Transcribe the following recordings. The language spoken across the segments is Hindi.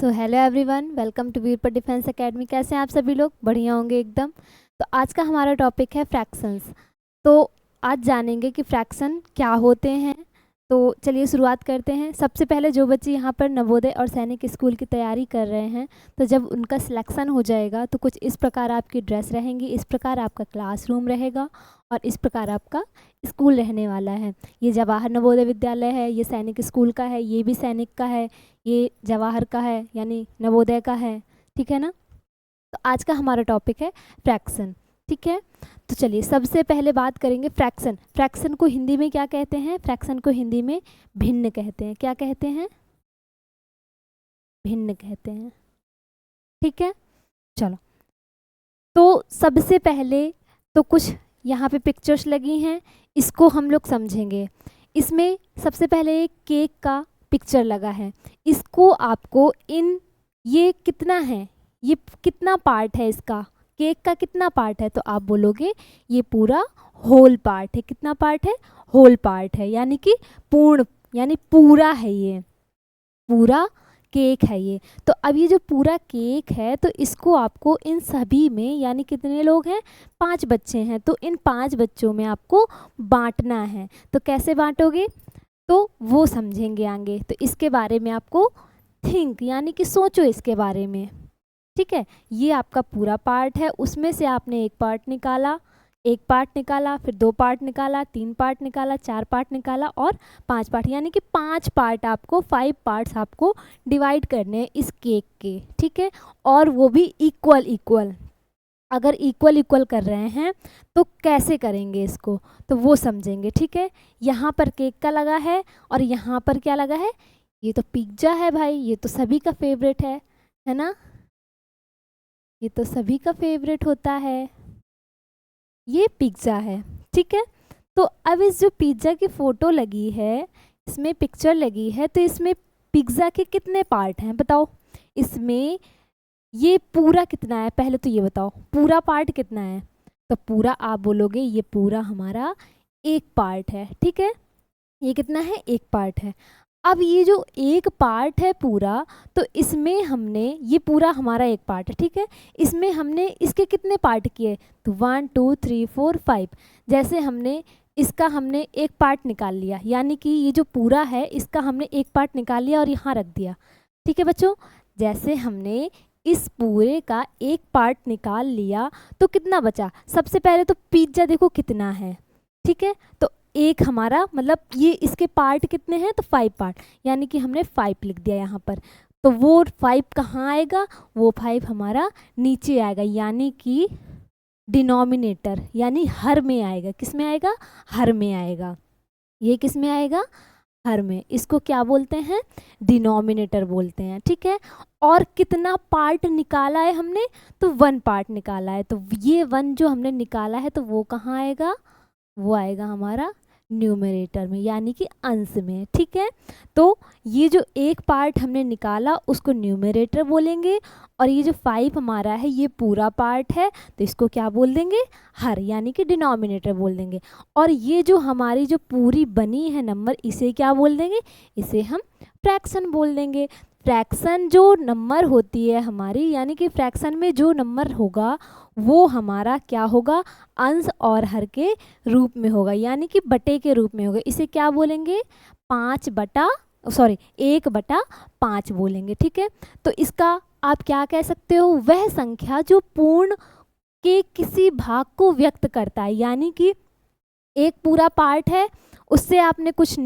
So hello everyone, welcome to Veerpur defence academy. कैसे हैं आप सभी लोग? बढ़िया होंगे एकदम। तो आज का हमारा टॉपिक है फ्रैक्शंस। तो आज जानेंगे कि फ्रैक्शन क्या होते हैं। तो चलिए शुरुआत करते हैं। सबसे पहले जो बच्चे यहाँ पर नवोदय और सैनिक स्कूल की तैयारी कर रहे हैं, तो जब उनका सिलेक्शन हो जाएगा तो कुछ इस प्रकार आपकी ड्रेस रहेंगी, इस प्रकार आपका क्लासरूम रहेगा और इस प्रकार आपका स्कूल रहने वाला है। ये जवाहर नवोदय विद्यालय है, ये सैनिक स्कूल का है, ये भी सैनिक का है, ये जवाहर का है यानी नवोदय का है। ठीक है ना। तो आज का हमारा टॉपिक है फ्रैक्शन। ठीक है। तो चलिए सबसे पहले बात करेंगे फ्रैक्शन। फ्रैक्शन को हिंदी में क्या कहते हैं? फ्रैक्शन को हिंदी में भिन्न कहते हैं। क्या कहते हैं? भिन्न कहते हैं। ठीक है। चलो, तो सबसे पहले तो कुछ यहाँ पे पिक्चर्स लगी हैं, इसको हम लोग समझेंगे। इसमें सबसे पहले एक केक का पिक्चर लगा है। इसको आपको ये कितना है, ये कितना पार्ट है इसका, केक का कितना पार्ट है? तो आप बोलोगे ये पूरा होल पार्ट है। कितना पार्ट है? होल पार्ट है, यानी कि पूर्ण, यानी पूरा है, ये पूरा केक है ये। तो अब ये जो पूरा केक है, तो इसको आपको इन सभी में, यानी कितने लोग हैं? 5 बच्चे हैं, तो इन 5 बच्चों में आपको बांटना है। तो कैसे बांटोगे? तो वो समझेंगे आगे। तो इसके बारे में आपको थिंक, यानी कि सोचो इसके बारे में। ठीक है। ये आपका पूरा पार्ट है, उसमें से आपने एक पार्ट निकाला, फिर 2 पार्ट निकाला, 3 पार्ट निकाला, 4 पार्ट निकाला और 5 पार्ट, यानी कि 5 पार्ट आपको, 5 पार्ट्स आपको डिवाइड करने हैं इस केक के। ठीक है। और वो भी इक्वल इक्वल। अगर इक्वल इक्वल कर रहे हैं तो कैसे करेंगे इसको, तो वो समझेंगे। ठीक है। यहाँ पर केक का लगा है और यहाँ पर क्या लगा है? ये तो पिज्ज़ा है भाई, ये तो सभी का फेवरेट है ना। ये तो सभी का फेवरेट होता है, ये पिज्ज़ा है। ठीक है। तो अब इस जो पिज्ज़ा की फ़ोटो लगी है, इसमें पिक्चर लगी है, तो इसमें पिज्ज़ा के कितने पार्ट हैं बताओ? इसमें ये पूरा कितना है? पहले तो ये बताओ पूरा पार्ट कितना है? तो पूरा आप बोलोगे ये पूरा हमारा एक पार्ट है। ठीक है। ये कितना है? एक पार्ट है। अब ये जो एक पार्ट है पूरा, तो इसमें हमने, ये पूरा हमारा एक पार्ट है। ठीक है। इसमें हमने इसके कितने पार्ट किए? तो 1 2 3 4 5। जैसे हमने हमने एक पार्ट निकाल लिया, यानी कि ये जो पूरा है इसका हमने एक पार्ट निकाल लिया और यहाँ रख दिया। ठीक है बच्चों। जैसे हमने इस पूरे का एक पार्ट निकाल लिया तो कितना बचा? सबसे पहले तो पिज्ज़ा देखो कितना है। ठीक है। तो एक हमारा, मतलब ये इसके पार्ट कितने हैं? तो 5 पार्ट, यानी कि हमने 5 लिख दिया यहाँ पर। तो वो 5 कहाँ आएगा? वो 5 हमारा नीचे आएगा, यानी कि डिनोमिनेटर, यानी हर में आएगा। किस में आएगा? हर में आएगा। ये किस में आएगा? हर में। इसको क्या बोलते हैं? डिनोमिनेटर बोलते हैं। ठीक है। और कितना पार्ट निकाला है हमने? तो 1 पार्ट निकाला है। तो ये 1 जो हमने निकाला है, तो वो कहाँ आएगा? वो आएगा हमारा न्यूमरेटर में, यानी कि अंश में। ठीक है। तो ये जो एक पार्ट हमने निकाला उसको न्यूमरेटर बोलेंगे, और ये जो 5 हमारा है ये पूरा पार्ट है, तो इसको क्या बोल देंगे? हर, यानी कि डिनोमिनेटर बोल देंगे। और ये जो हमारी जो पूरी बनी है नंबर, इसे क्या बोल देंगे? इसे हम फ्रैक्शन बोल देंगे। फ्रैक्शन जो नंबर होती है हमारी, यानी कि फ्रैक्शन में जो नंबर होगा वो हमारा क्या होगा? अंश और हर के रूप में होगा, यानी कि बटे के रूप में होगा। इसे क्या बोलेंगे? 1/5 बोलेंगे। ठीक है। तो इसका आप क्या कह सकते हो? वह संख्या जो पूर्ण के किसी भाग को व्यक्त करता है, यानी कि एक पूरा पार्ट है, उससे आपने कुछ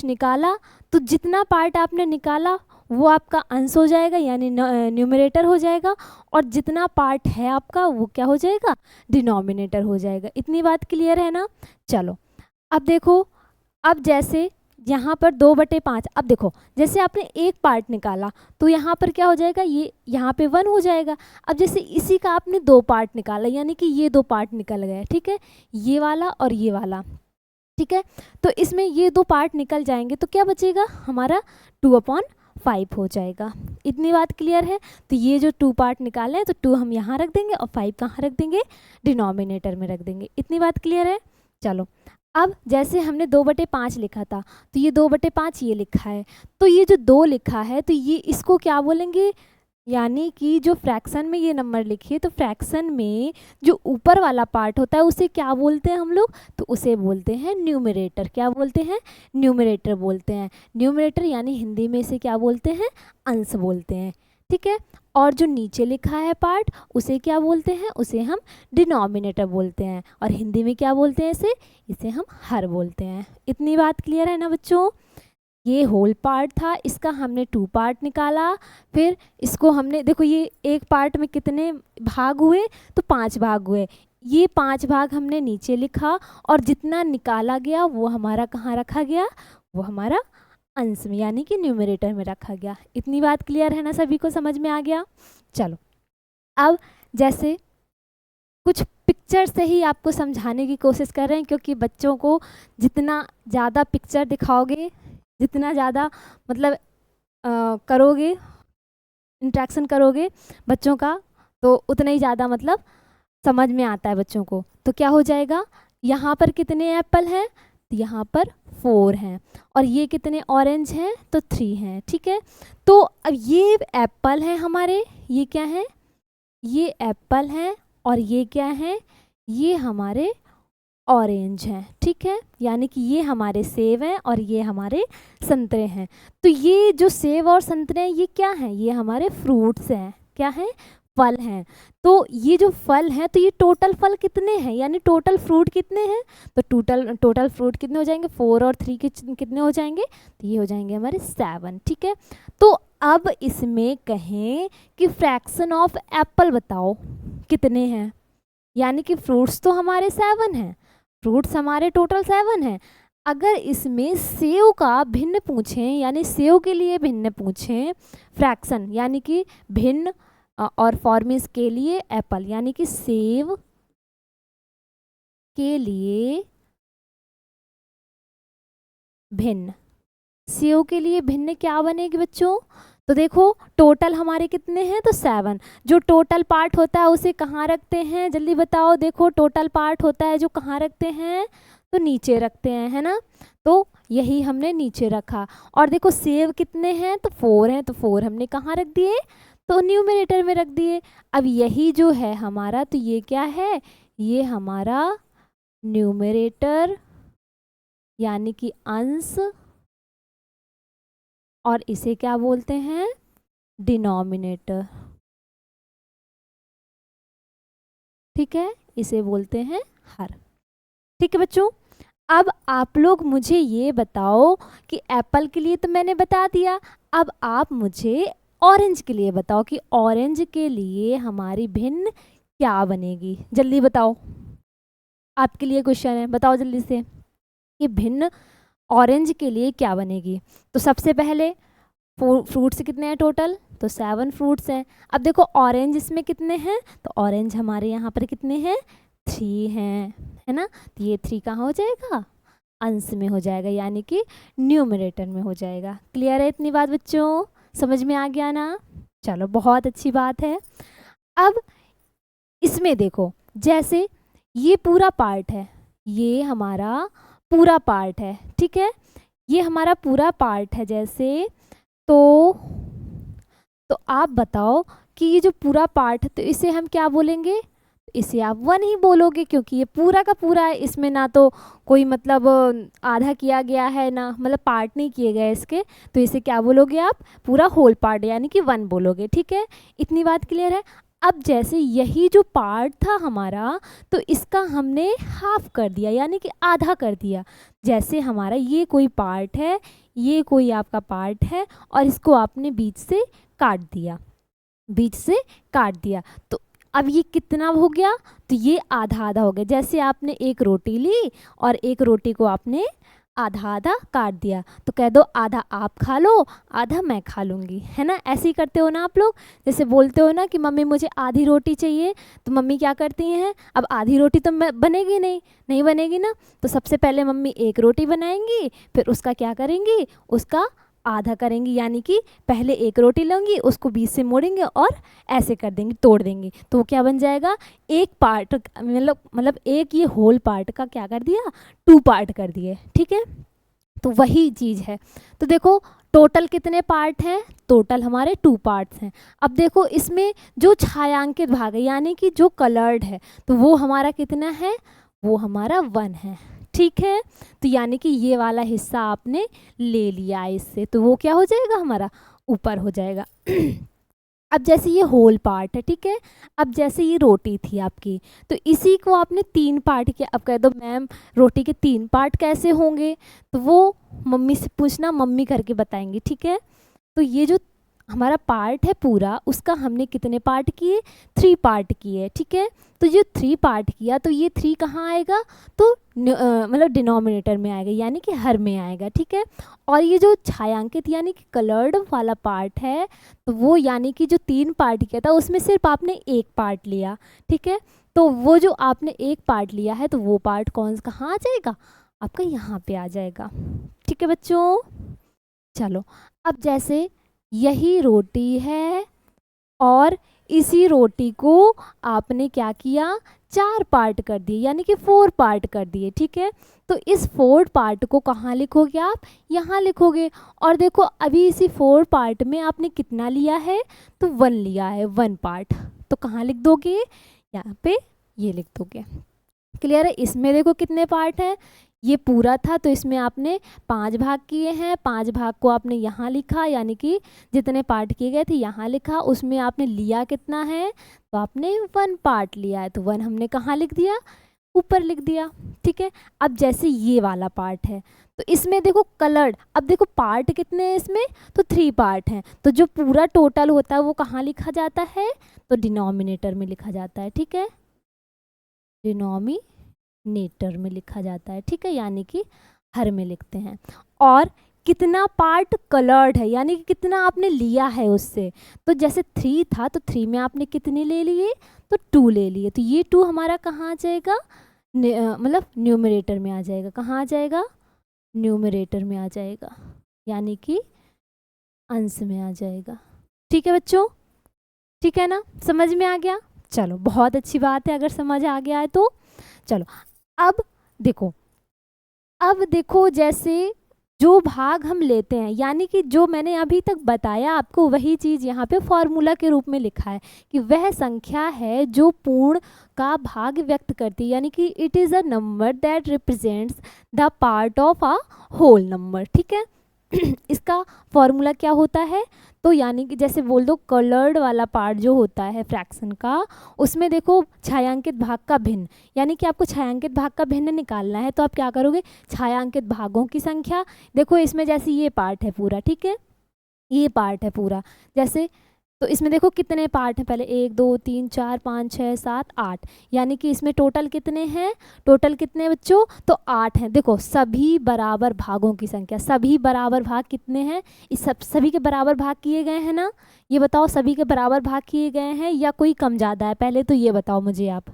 निकाला, तो जितना पार्ट आपने निकाला वो आपका अंश हो जाएगा, यानी न्यूमरेटर हो जाएगा, और जितना पार्ट है आपका वो क्या हो जाएगा? डिनोमिनेटर हो जाएगा। इतनी बात क्लियर है ना? चलो, अब देखो, अब जैसे यहाँ पर 2/5, अब देखो जैसे आपने एक पार्ट निकाला तो यहाँ पर क्या हो जाएगा? ये यहाँ पे 1 हो जाएगा। अब जैसे इसी का आपने 2 पार्ट निकाला, यानी कि ये 2 पार्ट निकल गए। ठीक है। ये वाला और ये वाला। ठीक है। तो इसमें ये 2 पार्ट निकल जाएंगे तो क्या बचेगा? हमारा 2/5 हो जाएगा। इतनी बात क्लियर है? तो ये जो 2 पार्ट निकाले हैं, तो 2 हम यहाँ रख देंगे और 5 कहाँ रख देंगे? डिनोमिनेटर में रख देंगे। इतनी बात क्लियर है? चलो, अब जैसे हमने 2/5 लिखा था, तो ये 2/5 ये लिखा है, तो ये जो 2 लिखा है तो ये इसको क्या बोलेंगे, यानी कि जो फ्रैक्शन में ये नंबर लिखिए, तो फ्रैक्शन में जो ऊपर वाला पार्ट होता है उसे क्या बोलते हैं हम लोग, तो उसे बोलते हैं न्यूमरेटर। क्या बोलते हैं, न्यूमरेटर बोलते हैं। न्यूमरेटर यानी हिंदी में इसे क्या बोलते हैं, अंश बोलते हैं, ठीक है। और जो नीचे लिखा है पार्ट उसे क्या बोलते हैं, उसे हम डिनोमिनेटर बोलते हैं, और हिंदी में क्या बोलते हैं इसे हम हर बोलते हैं। इतनी बात क्लियर है ना बच्चों। ये होल पार्ट था, इसका हमने 2 पार्ट निकाला, फिर इसको हमने देखो ये एक पार्ट में कितने भाग हुए, तो 5 भाग हुए। ये 5 भाग हमने नीचे लिखा, और जितना निकाला गया वो हमारा कहाँ रखा गया, वो हमारा अंश में यानी कि न्यूमरेटर में रखा गया। इतनी बात क्लियर है ना, सभी को समझ में आ गया। चलो अब जैसे कुछ पिक्चर से ही आपको समझाने की कोशिश कर रहे हैं, क्योंकि बच्चों को जितना ज़्यादा पिक्चर दिखाओगे, जितना ज़्यादा मतलब करोगे, इंट्रैक्शन करोगे बच्चों का, तो उतना ही ज़्यादा मतलब समझ में आता है बच्चों को। तो क्या हो जाएगा, यहाँ पर कितने एप्पल हैं, तो यहाँ पर 4 हैं, और ये कितने ऑरेंज हैं, तो 3 हैं, ठीक है। तो अब ये एप्पल हैं हमारे, ये क्या है, ये एप्पल हैं, और ये क्या है, ये हमारे ऑरेंज हैं, ठीक है। यानी कि ये हमारे सेब हैं और ये हमारे संतरे हैं। तो ये जो सेब और संतरे हैं ये क्या हैं, ये हमारे फ्रूट्स हैं, क्या हैं, फल हैं। तो ये जो फल हैं, तो ये टोटल फल कितने हैं, यानी टोटल फ्रूट कितने हैं, तो टोटल फ्रूट कितने हो जाएंगे, 4 और 3 के कितने हो जाएंगे, तो ये हो जाएंगे हमारे 7, ठीक है। तो अब इसमें कहें कि फ्रैक्शन ऑफ एप्पल बताओ कितने हैं, यानी कि फ्रूट्स तो हमारे 7 हैं, फ्रूट्स हमारे टोटल 7 हैं। अगर इसमें सेव का भिन्न पूछें, यानी सेव के लिए भिन्न पूछें, फ्रैक्शन यानी कि भिन्न, और फॉर्मिस के लिए एप्पल, यानी कि सेव के लिए भिन्न, सेव के लिए भिन्न क्या बनेगी बच्चों, तो देखो टोटल हमारे कितने हैं, तो 7। जो टोटल पार्ट होता है उसे कहाँ रखते हैं, जल्दी बताओ। देखो टोटल पार्ट होता है जो कहाँ रखते हैं, तो नीचे रखते हैं, है ना। तो यही हमने नीचे रखा। और देखो सेव कितने हैं, तो 4 हैं, तो 4 हमने कहाँ रख दिए, तो न्यूमरेटर में रख दिए। अब यही जो है हमारा, तो ये क्या है, ये हमारा न्यूमरेटर यानी कि अंश, और इसे क्या बोलते हैं, डिनोमिनेटर, ठीक है, इसे बोलते हैं हर, ठीक है बच्चों। अब आप लोग मुझे ये बताओ कि एप्पल के लिए तो मैंने बता दिया, अब आप मुझे ऑरेंज के लिए बताओ कि ऑरेंज के लिए हमारी भिन्न क्या बनेगी, जल्दी बताओ। आपके लिए क्वेश्चन है, बताओ जल्दी से कि भिन्न ऑरेंज के लिए क्या बनेगी। तो सबसे पहले फ्रूट्स कितने हैं टोटल, तो 7 फ्रूट्स हैं। अब देखो ऑरेंज इसमें कितने हैं, तो ऑरेंज हमारे यहाँ पर कितने हैं, 3 हैं, है ना। तो ये 3 कहाँ हो जाएगा, अंश में हो जाएगा, यानी कि न्यूमरेटर में हो जाएगा। क्लियर है इतनी बात बच्चों, समझ में आ गया ना। चलो बहुत अच्छी बात है। अब इसमें देखो जैसे ये पूरा पार्ट है, ये हमारा पूरा पार्ट है, ठीक है, ये हमारा पूरा पार्ट है जैसे, तो आप बताओ कि ये जो पूरा पार्ट है तो इसे हम क्या बोलेंगे, इसे आप 1 ही बोलोगे, क्योंकि ये पूरा का पूरा है, इसमें ना तो कोई मतलब आधा किया गया है, ना मतलब पार्ट नहीं किए गए इसके, तो इसे क्या बोलोगे आप, पूरा होल पार्ट यानी कि 1 बोलोगे, ठीक है। इतनी बात क्लियर है। अब जैसे यही जो पार्ट था हमारा, तो इसका हमने हाफ कर दिया यानी कि आधा कर दिया। जैसे हमारा ये कोई पार्ट है, ये कोई आपका पार्ट है, और इसको आपने बीच से काट दिया, बीच से काट दिया, तो अब ये कितना हो गया, तो ये आधा आधा हो गया। जैसे आपने एक रोटी ली और एक रोटी को आपने आधा आधा काट दिया, तो कह दो आधा आप खा लो, आधा मैं खा लूँगी, है ना। ऐसे ही करते हो ना आप लोग, जैसे बोलते हो ना कि मम्मी मुझे आधी रोटी चाहिए, तो मम्मी क्या करती हैं, अब आधी रोटी तो बनेगी नहीं बनेगी ना, तो सबसे पहले मम्मी एक रोटी बनाएंगी, फिर उसका क्या करेंगी, उसका आधा करेंगे, यानी कि पहले एक रोटी लेंगे, उसको बीच से मोड़ेंगे और ऐसे कर देंगे, तोड़ देंगे, तो वो क्या बन जाएगा, एक पार्ट मतलब एक ये होल पार्ट का क्या कर दिया, 2 पार्ट कर दिए, ठीक है। तो वही चीज़ है। तो देखो टोटल कितने पार्ट हैं, टोटल हमारे 2 पार्ट्स हैं। अब देखो इसमें जो छायांकित भाग है यानी कि जो कलर्ड है, तो वो हमारा कितना है, वो हमारा 1 है, ठीक है। तो यानी कि ये वाला हिस्सा आपने ले लिया इससे, तो वो क्या हो जाएगा, हमारा ऊपर हो जाएगा। अब जैसे ये होल पार्ट है, ठीक है, अब जैसे ये रोटी थी आपकी, तो इसी को आपने 3 पार्ट किया। अब कह दो मैम रोटी के 3 पार्ट कैसे होंगे, तो वो मम्मी से पूछना, मम्मी करके बताएंगे, ठीक है। तो ये जो हमारा पार्ट है पूरा, उसका हमने कितने पार्ट किए, 3 पार्ट किए, ठीक है। तो जो 3 पार्ट किया, तो ये 3 कहाँ आएगा, तो मतलब डिनोमिनेटर में आएगा, यानी कि हर में आएगा, ठीक है। और ये जो छायांकित यानी कि कलर्ड वाला पार्ट है, तो वो यानी कि जो 3 पार्ट किया था उसमें सिर्फ आपने 1 पार्ट लिया, ठीक है। तो वो जो आपने 1 पार्ट लिया है, तो वो पार्ट कहाँ आ जाएगा, आपका यहाँ पे आ जाएगा, ठीक है बच्चों। चलो अब जैसे यही रोटी है और इसी रोटी को आपने क्या किया, 4 पार्ट कर दिए, यानी कि 4 पार्ट कर दिए, ठीक है। तो इस 4 पार्ट को कहाँ लिखोगे आप, यहाँ लिखोगे। और देखो अभी इसी 4 पार्ट में आपने कितना लिया है, तो 1 लिया है, 1 पार्ट, तो कहाँ लिख दोगे, यहाँ पे ये लिख दोगे, क्लियर है। इसमें देखो कितने पार्ट हैं, ये पूरा था तो इसमें आपने 5 भाग किए हैं, 5 भाग को आपने यहाँ लिखा, यानी कि जितने पार्ट किए गए थे यहाँ लिखा, उसमें आपने लिया कितना है, तो आपने 1 पार्ट लिया है, तो 1 हमने कहाँ लिख दिया, ऊपर लिख दिया, ठीक है। अब जैसे ये वाला पार्ट है, तो इसमें देखो कलर्ड, अब देखो पार्ट कितने हैं इसमें, तो 3 पार्ट हैं, तो जो पूरा टोटल होता है वो कहाँ लिखा जाता है, तो डिनोमिनेटर में लिखा जाता है, ठीक है, डिनोमिनेटर में लिखा जाता है, ठीक है, यानी कि हर में लिखते हैं। और कितना पार्ट कलर्ड है, यानी कि कितना आपने लिया है उससे, तो जैसे 3 था तो 3 में आपने कितने ले लिए, तो 2 ले लिए, तो ये 2 हमारा कहाँ आ जाएगा, मतलब न्यूमरेटर में आ जाएगा, कहाँ आ जाएगा, न्यूमरेटर में आ जाएगा, यानी कि अंश में आ जाएगा, ठीक है बच्चों, ठीक है ना, समझ में आ गया। चलो बहुत अच्छी बात है अगर समझ आ गया है तो। चलो अब देखो जैसे जो भाग हम लेते हैं, यानी कि जो मैंने अभी तक बताया आपको वही चीज़ यहाँ पे फॉर्मूला के रूप में लिखा है कि वह संख्या है जो पूर्ण का भाग व्यक्त करती है, यानी कि it is a number that represents the part of a whole number, ठीक है। इसका फॉर्मूला क्या होता है, तो यानी कि जैसे बोल दो कलर्ड वाला पार्ट जो होता है फ्रैक्शन का, उसमें देखो छायांकित भाग का भिन्न, यानी कि आपको छायांकित भाग का भिन्न निकालना है, तो आप क्या करोगे, छायांकित भागों की संख्या, देखो इसमें जैसे ये पार्ट है पूरा, ठीक है, ये पार्ट है पूरा, जैसे तो इसमें देखो कितने पार्ट हैं, पहले 1 2 3 4 5 6 7 8, यानी कि इसमें टोटल कितने हैं, टोटल कितने बच्चों, तो 8 हैं। देखो सभी बराबर भागों की संख्या, सभी बराबर भाग कितने हैं, इस सभी के बराबर भाग किए गए हैं ना, ये बताओ सभी के बराबर भाग किए गए हैं या कोई कम ज़्यादा है, पहले तो ये बताओ मुझे आप,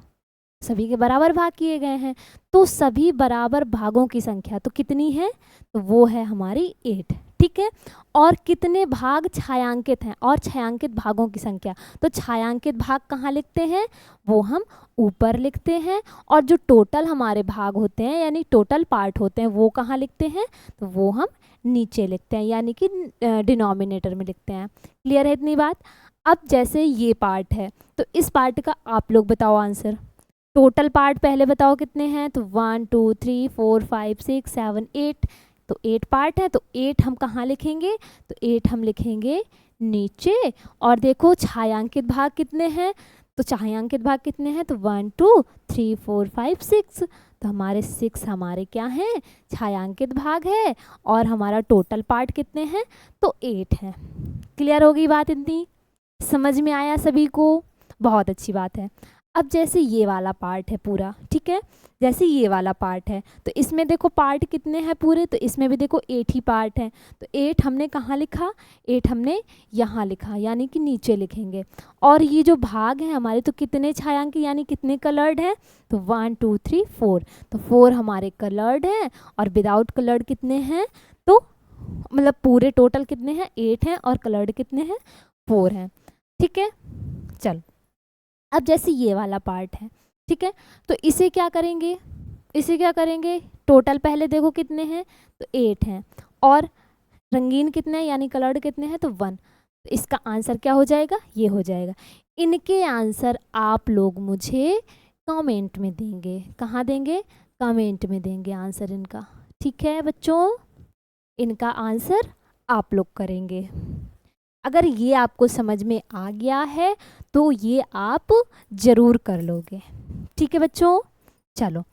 सभी के बराबर भाग किए गए हैं, तो सभी बराबर भागों की संख्या तो कितनी है, तो वो है हमारी 8, ठीक है। और कितने भाग छायांकित हैं, और छायांकित भागों की संख्या, तो छायांकित भाग कहाँ लिखते हैं, वो हम ऊपर लिखते हैं, और जो टोटल हमारे भाग होते हैं यानी टोटल पार्ट होते हैं वो कहाँ लिखते हैं, तो वो हम नीचे लिखते हैं, यानी कि डिनोमिनेटर में लिखते हैं, क्लियर है इतनी बात। अब जैसे ये पार्ट है, तो इस पार्ट का आप लोग बताओ आंसर, टोटल पार्ट पहले बताओ कितने हैं, तो 1 2 3 4 5 6 7 8, तो 8 पार्ट है, तो 8 हम कहाँ लिखेंगे, तो 8 हम लिखेंगे नीचे। और देखो छायांकित भाग कितने हैं, तो छायांकित भाग कितने हैं, तो 1 2 3 4 5 6, तो हमारे 6 हमारे क्या हैं, छायांकित भाग है, और हमारा टोटल पार्ट कितने हैं, तो 8 है। क्लियर हो गई बात, इतनी समझ में आया सभी को, बहुत अच्छी बात है। अब जैसे ये वाला पार्ट है पूरा, ठीक है, जैसे ये वाला पार्ट है, तो इसमें देखो पार्ट कितने हैं पूरे, तो इसमें भी देखो 8 ही पार्ट हैं, तो 8 हमने कहाँ लिखा, 8 हमने यहाँ लिखा, यानी कि नीचे लिखेंगे। और ये जो भाग हैं हमारे, तो कितने छायांकित यानी कितने कलर्ड हैं, तो 1 2 3 4, तो 4 हमारे कलर्ड हैं, और विदाउट कलर्ड कितने हैं, तो मतलब पूरे टोटल कितने हैं 8 हैं और कलर्ड कितने हैं 4 हैं। ठीक है, चलो अब जैसे ये वाला पार्ट है, ठीक है, तो इसे क्या करेंगे, इसे क्या करेंगे, टोटल पहले देखो कितने हैं तो 8 हैं और रंगीन कितने हैं यानी कलर्ड कितने हैं तो 1। तो इसका आंसर क्या हो जाएगा, ये हो जाएगा। इनके आंसर आप लोग मुझे कमेंट में देंगे। कहाँ देंगे, कमेंट में देंगे आंसर इनका। ठीक है बच्चों, इनका आंसर आप लोग करेंगे। अगर ये आपको समझ में आ गया है तो ये आप ज़रूर कर लोगे। ठीक है बच्चों, चलो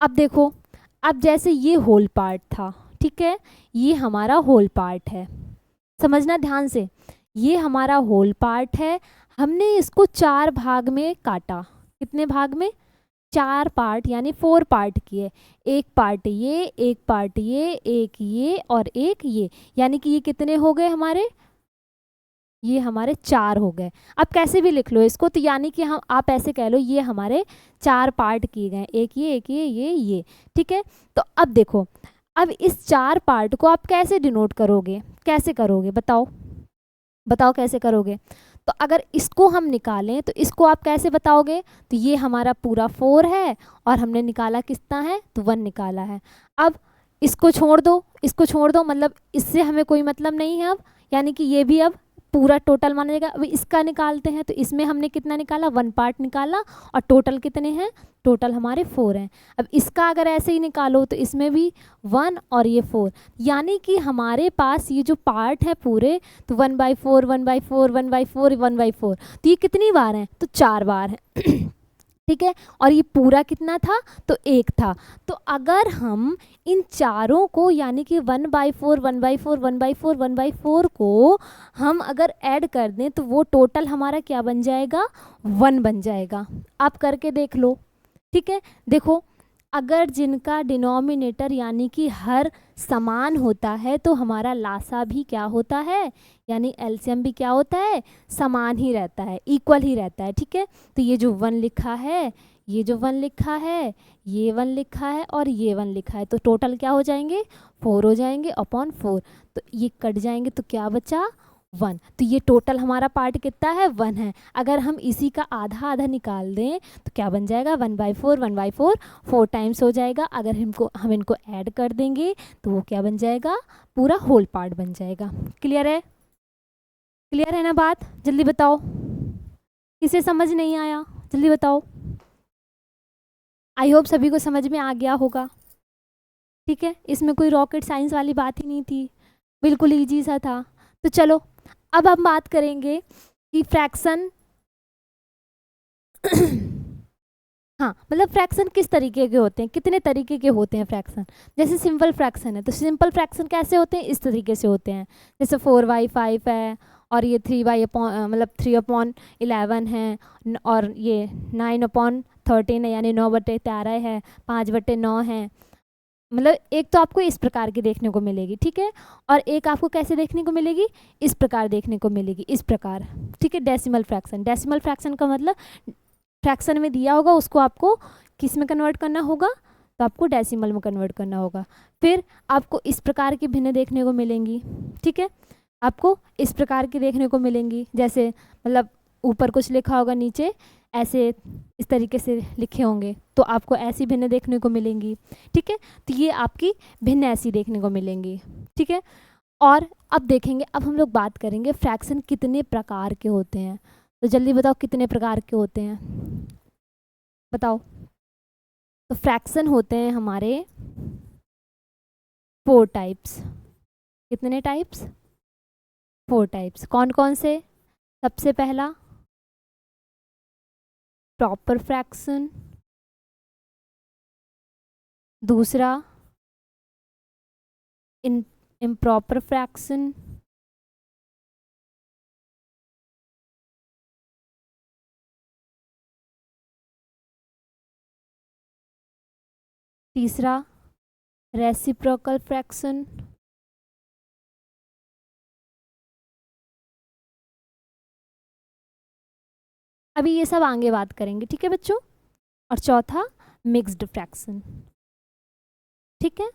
अब देखो, अब जैसे ये होल पार्ट था, ठीक है, ये हमारा होल पार्ट है, समझना ध्यान से, ये हमारा होल पार्ट है। हमने इसको 4 भाग में काटा, कितने भाग में, 4 पार्ट यानी 4 पार्ट किए। एक पार्ट ये, एक पार्ट ये और एक ये, यानी कि ये कितने हो गए हमारे, ये हमारे 4 हो गए। अब कैसे भी लिख लो इसको, तो यानी कि हम, आप ऐसे कह लो ये हमारे 4 पार्ट किए गए, एक ये, एक ये। ठीक है, तो अब देखो, अब इस 4 पार्ट को आप कैसे डिनोट करोगे, कैसे करोगे बताओ, बताओ कैसे करोगे। तो अगर इसको हम निकालें तो इसको आप कैसे बताओगे, तो ये हमारा पूरा 4 है और हमने निकाला कितना है तो 1 निकाला है। अब इसको छोड़ दो, इसको छोड़ दो, मतलब इससे हमें कोई मतलब नहीं है अब, यानी कि ये भी अब पूरा टोटल माना जाएगा। अब इसका निकालते हैं, तो इसमें हमने कितना निकाला, 1 पार्ट निकाला और टोटल कितने हैं, टोटल हमारे 4 हैं। अब इसका अगर ऐसे ही निकालो तो इसमें भी 1 और ये 4, यानी कि हमारे पास ये जो पार्ट है पूरे, तो 1/4 1/4 1/4 1/4, तो ये कितनी बार हैं तो 4 बार हैं। ठीक है, और ये पूरा कितना था तो 1 था। तो अगर हम इन चारों को यानी कि 1/4 1/4 1/4 1/4 को हम अगर ऐड कर दें तो वो टोटल हमारा क्या बन जाएगा, 1 बन जाएगा। आप करके देख लो। ठीक है, देखो अगर जिनका डिनोमिनेटर यानी कि हर समान होता है तो हमारा लासा भी क्या होता है, यानी एलसीएम भी क्या होता है, समान ही रहता है, इक्वल ही रहता है। ठीक है, तो ये जो 1 लिखा है, ये जो 1 लिखा है, ये 1 लिखा है और ये 1 लिखा है, तो टोटल क्या हो जाएंगे 4 हो जाएंगे अपॉन 4। तो ये कट जाएंगे तो क्या बचा 1। तो ये टोटल हमारा पार्ट कितना है 1 है। अगर हम इसी का आधा आधा निकाल दें तो क्या बन जाएगा 1/4 1/4, 4 टाइम्स हो जाएगा। अगर हम इनको ऐड कर देंगे तो वो क्या बन जाएगा, पूरा होल पार्ट बन जाएगा। क्लियर है, क्लियर है ना बात, जल्दी बताओ, किसे समझ नहीं आया जल्दी बताओ। आई होप सभी को समझ में आ गया होगा। ठीक है, इसमें कोई रॉकेट साइंस वाली बात ही नहीं थी, बिल्कुल ईजी सा था। तो चलो अब हम बात करेंगे कि फ्रैक्शन हाँ, मतलब फ्रैक्शन किस तरीके के होते हैं, कितने तरीके के होते हैं फ्रैक्शन। जैसे सिंपल फ्रैक्शन है तो सिंपल फ्रैक्शन कैसे होते हैं, इस तरीके से होते हैं। जैसे 4/5 है और ये 3/, मतलब 3/11 है और ये 9/13 है यानी 9/13 है, 5/9 है। मतलब एक तो आपको इस प्रकार की देखने को मिलेगी, ठीक है, और एक आपको कैसे देखने को मिलेगी, इस प्रकार देखने को मिलेगी, इस प्रकार। ठीक है, डेसिमल फ्रैक्शन, डेसिमल फ्रैक्शन का मतलब फ्रैक्शन में दिया होगा उसको आपको किस में कन्वर्ट करना होगा, तो आपको डेसिमल में कन्वर्ट करना होगा। फिर आपको इस प्रकार की भिन्न देखने को मिलेंगी। ठीक है, आपको इस प्रकार की देखने को मिलेंगी, जैसे मतलब ऊपर कुछ लिखा होगा, नीचे ऐसे इस तरीके से लिखे होंगे, तो आपको ऐसी भिन्न देखने को मिलेंगी। ठीक है, तो ये आपकी भिन्न ऐसी देखने को मिलेंगी। ठीक है, और अब देखेंगे, अब हम लोग बात करेंगे फ्रैक्शन कितने प्रकार के होते हैं। तो जल्दी बताओ कितने प्रकार के होते हैं, बताओ। तो फ्रैक्शन होते हैं हमारे 4 टाइप्स। कितने टाइप्स, 4 टाइप्स। कौन कौन से, सबसे पहला प्रॉपर फ्रैक्शन, दूसरा इम्प्रॉपर फ्रैक्शन, तीसरा रेसिप्रोकल फ्रैक्शन, अभी ये सब आगे बात करेंगे। ठीक है बच्चों, और चौथा मिक्स्ड फ्रैक्शन। ठीक है,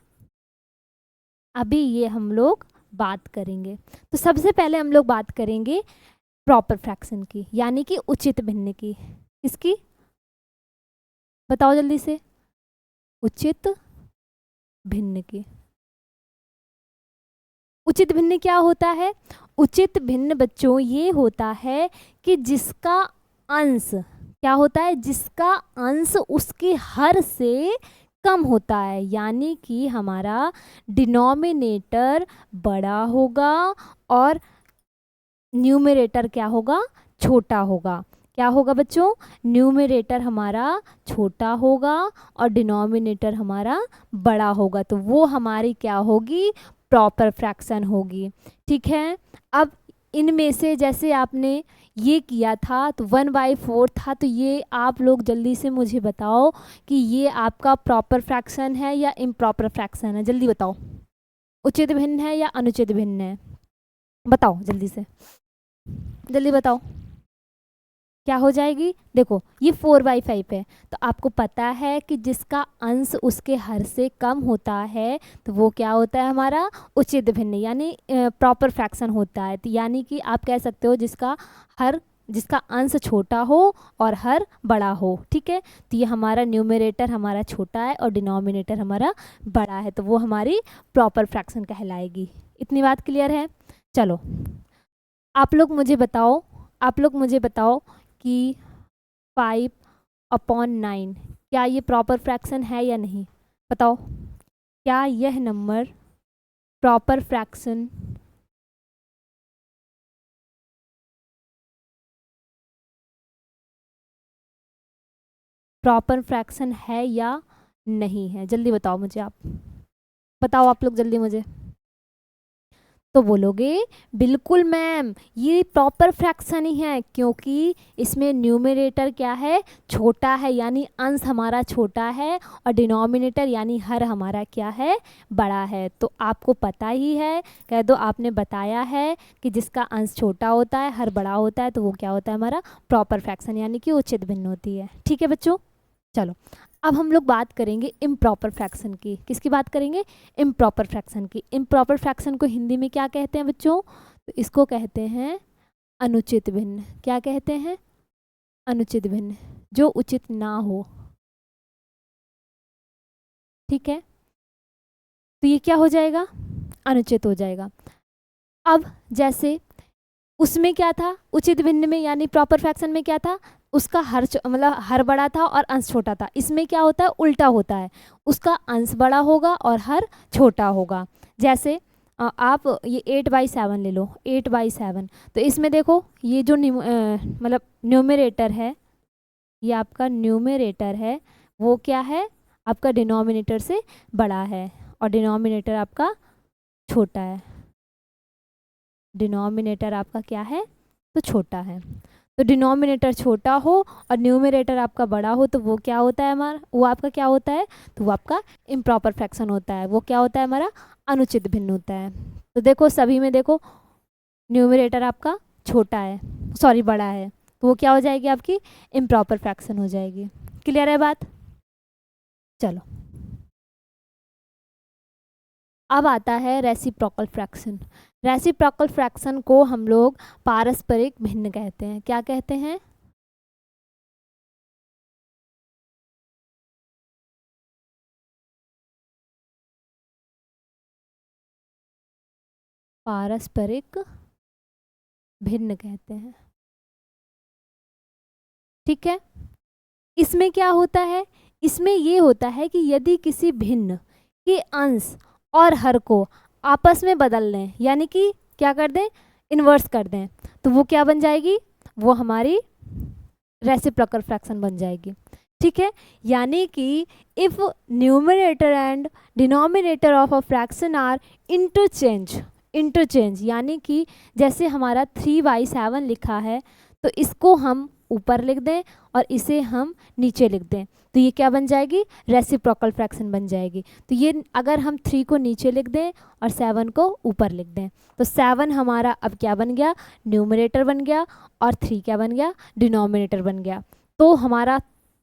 अभी ये हम लोग बात करेंगे। तो सबसे पहले हम लोग बात करेंगे प्रॉपर फ्रैक्शन की, यानी कि उचित भिन्न की। किसकी बताओ जल्दी से? उचित भिन्न की। उचित भिन्न क्या होता है? उचित भिन्न बच्चों ये होता है कि जिसका अंश क्या होता है? जिसका अंश उसके हर से कम होता है, यानी कि हमारा डिनोमिनेटर बड़ा होगा और न्यूमरेटर क्या होगा? छोटा होगा। क्या होगा बच्चों? न्यूमरेटर हमारा छोटा होगा और डिनोमिनेटर हमारा बड़ा होगा, तो वो हमारी क्या होगी? प्रॉपर फ्रैक्शन होगी। ठीक है, अब इनमें से जैसे आपने ये किया था तो 1/4 था, तो ये आप लोग जल्दी से मुझे बताओ कि ये आपका प्रॉपर फ्रैक्शन है या इम्प्रॉपर फ्रैक्शन है? जल्दी बताओ, उचित भिन्न है या अनुचित भिन्न है? बताओ जल्दी से, जल्दी बताओ क्या हो जाएगी? देखो ये 4/5 है, तो आपको पता है कि जिसका अंश उसके हर से कम होता है तो वो क्या होता है? हमारा उचित भिन्न, यानी प्रॉपर फ्रैक्शन होता है। तो यानी कि आप कह सकते हो जिसका अंश छोटा हो और हर बड़ा हो। ठीक है, तो ये हमारा न्यूमरेटर हमारा छोटा है और डिनोमिनेटर हमारा बड़ा है, तो वो हमारी प्रॉपर फ्रैक्शन कहलाएगी। इतनी बात क्लियर है? चलो आप लोग मुझे बताओ कि 5/9 क्या ये प्रॉपर फ्रैक्शन है या नहीं? बताओ, क्या यह नंबर प्रॉपर फ्रैक्शन है या नहीं है? जल्दी बताओ मुझे, बताओ आप लोग जल्दी मुझे। तो बोलोगे बिल्कुल मैम ये प्रॉपर फ्रैक्शन ही है, क्योंकि इसमें न्यूमरेटर क्या है? छोटा है, यानी अंश हमारा छोटा है, और डिनोमिनेटर यानी हर हमारा क्या है? बड़ा है। तो आपको पता ही है, कह दो आपने बताया है कि जिसका अंश छोटा होता है हर बड़ा होता है, तो वो क्या होता है? हमारा प्रॉपर फ्रैक्शन, यानी कि उचित भिन्न होती है। ठीक है बच्चों, चलो अब हम लोग बात करेंगे इम्प्रॉपर फ्रैक्शन की। किसकी बात करेंगे? इम्प्रॉपर फ्रैक्शन की। इम्प्रॉपर फ्रैक्शन को हिंदी में क्या कहते हैं बच्चों? तो इसको कहते हैं अनुचित भिन्न। क्या कहते हैं? अनुचित भिन्न, जो उचित ना हो। ठीक है, तो ये क्या हो जाएगा? अनुचित हो जाएगा। अब जैसे उसमें क्या था? उचित भिन्न में यानी प्रॉपर फ्रैक्शन में क्या था? उसका मतलब हर बड़ा था और अंश छोटा था। इसमें क्या होता है? उल्टा होता है, उसका अंश बड़ा होगा और हर छोटा होगा। जैसे आप ये 8/7 ले लो, 8/7, तो इसमें देखो ये जो मतलब न्यूमरेटर है, ये आपका न्यूमरेटर है, वो क्या है? आपका डिनोमिनेटर से बड़ा है और डिनोमिनेटर आपका छोटा है। डिनोमिनेटर आपका क्या है? तो छोटा है। तो डिनोमिनेटर छोटा हो और न्यूमरेटर आपका बड़ा हो, तो वो क्या होता है? हमारा वो आपका क्या होता है? तो वो आपका इम्प्रॉपर फ्रैक्शन होता है। वो क्या होता है? हमारा अनुचित भिन्न होता है। तो देखो सभी में देखो न्यूमरेटर आपका छोटा है, सॉरी बड़ा है, तो वो क्या हो जाएगी? आपकी इम्प्रॉपर फ्रैक्शन हो जाएगी। क्लियर है बात? चलो अब आता है रेसिप्रोकल फ्रैक्शन। रेसिप्रोकल फ्रैक्शन को हम लोग पारस्परिक भिन्न कहते हैं। क्या कहते हैं? पारस्परिक भिन्न कहते हैं। ठीक है, इसमें क्या होता है? इसमें ये होता है कि यदि किसी भिन्न के अंश और हर को आपस में बदल दें, यानी कि क्या कर दें? इन्वर्स कर दें, तो वो क्या बन जाएगी? वो हमारी रेसिप्रोकल फ्रैक्शन बन जाएगी। ठीक है, यानी कि if numerator and denominator of a fraction are interchange, यानी कि जैसे हमारा 3/7 लिखा है, तो इसको हम ऊपर लिख दें और इसे हम नीचे लिख दें, तो ये क्या बन जाएगी? रेसिप्रोकल फ्रैक्शन बन जाएगी। तो ये अगर हम 3 को नीचे लिख दें और 7 को ऊपर लिख दें, तो 7 हमारा अब क्या बन गया? न्यूमरेटर बन गया, और 3 क्या बन गया? डिनोमिनेटर बन गया। तो हमारा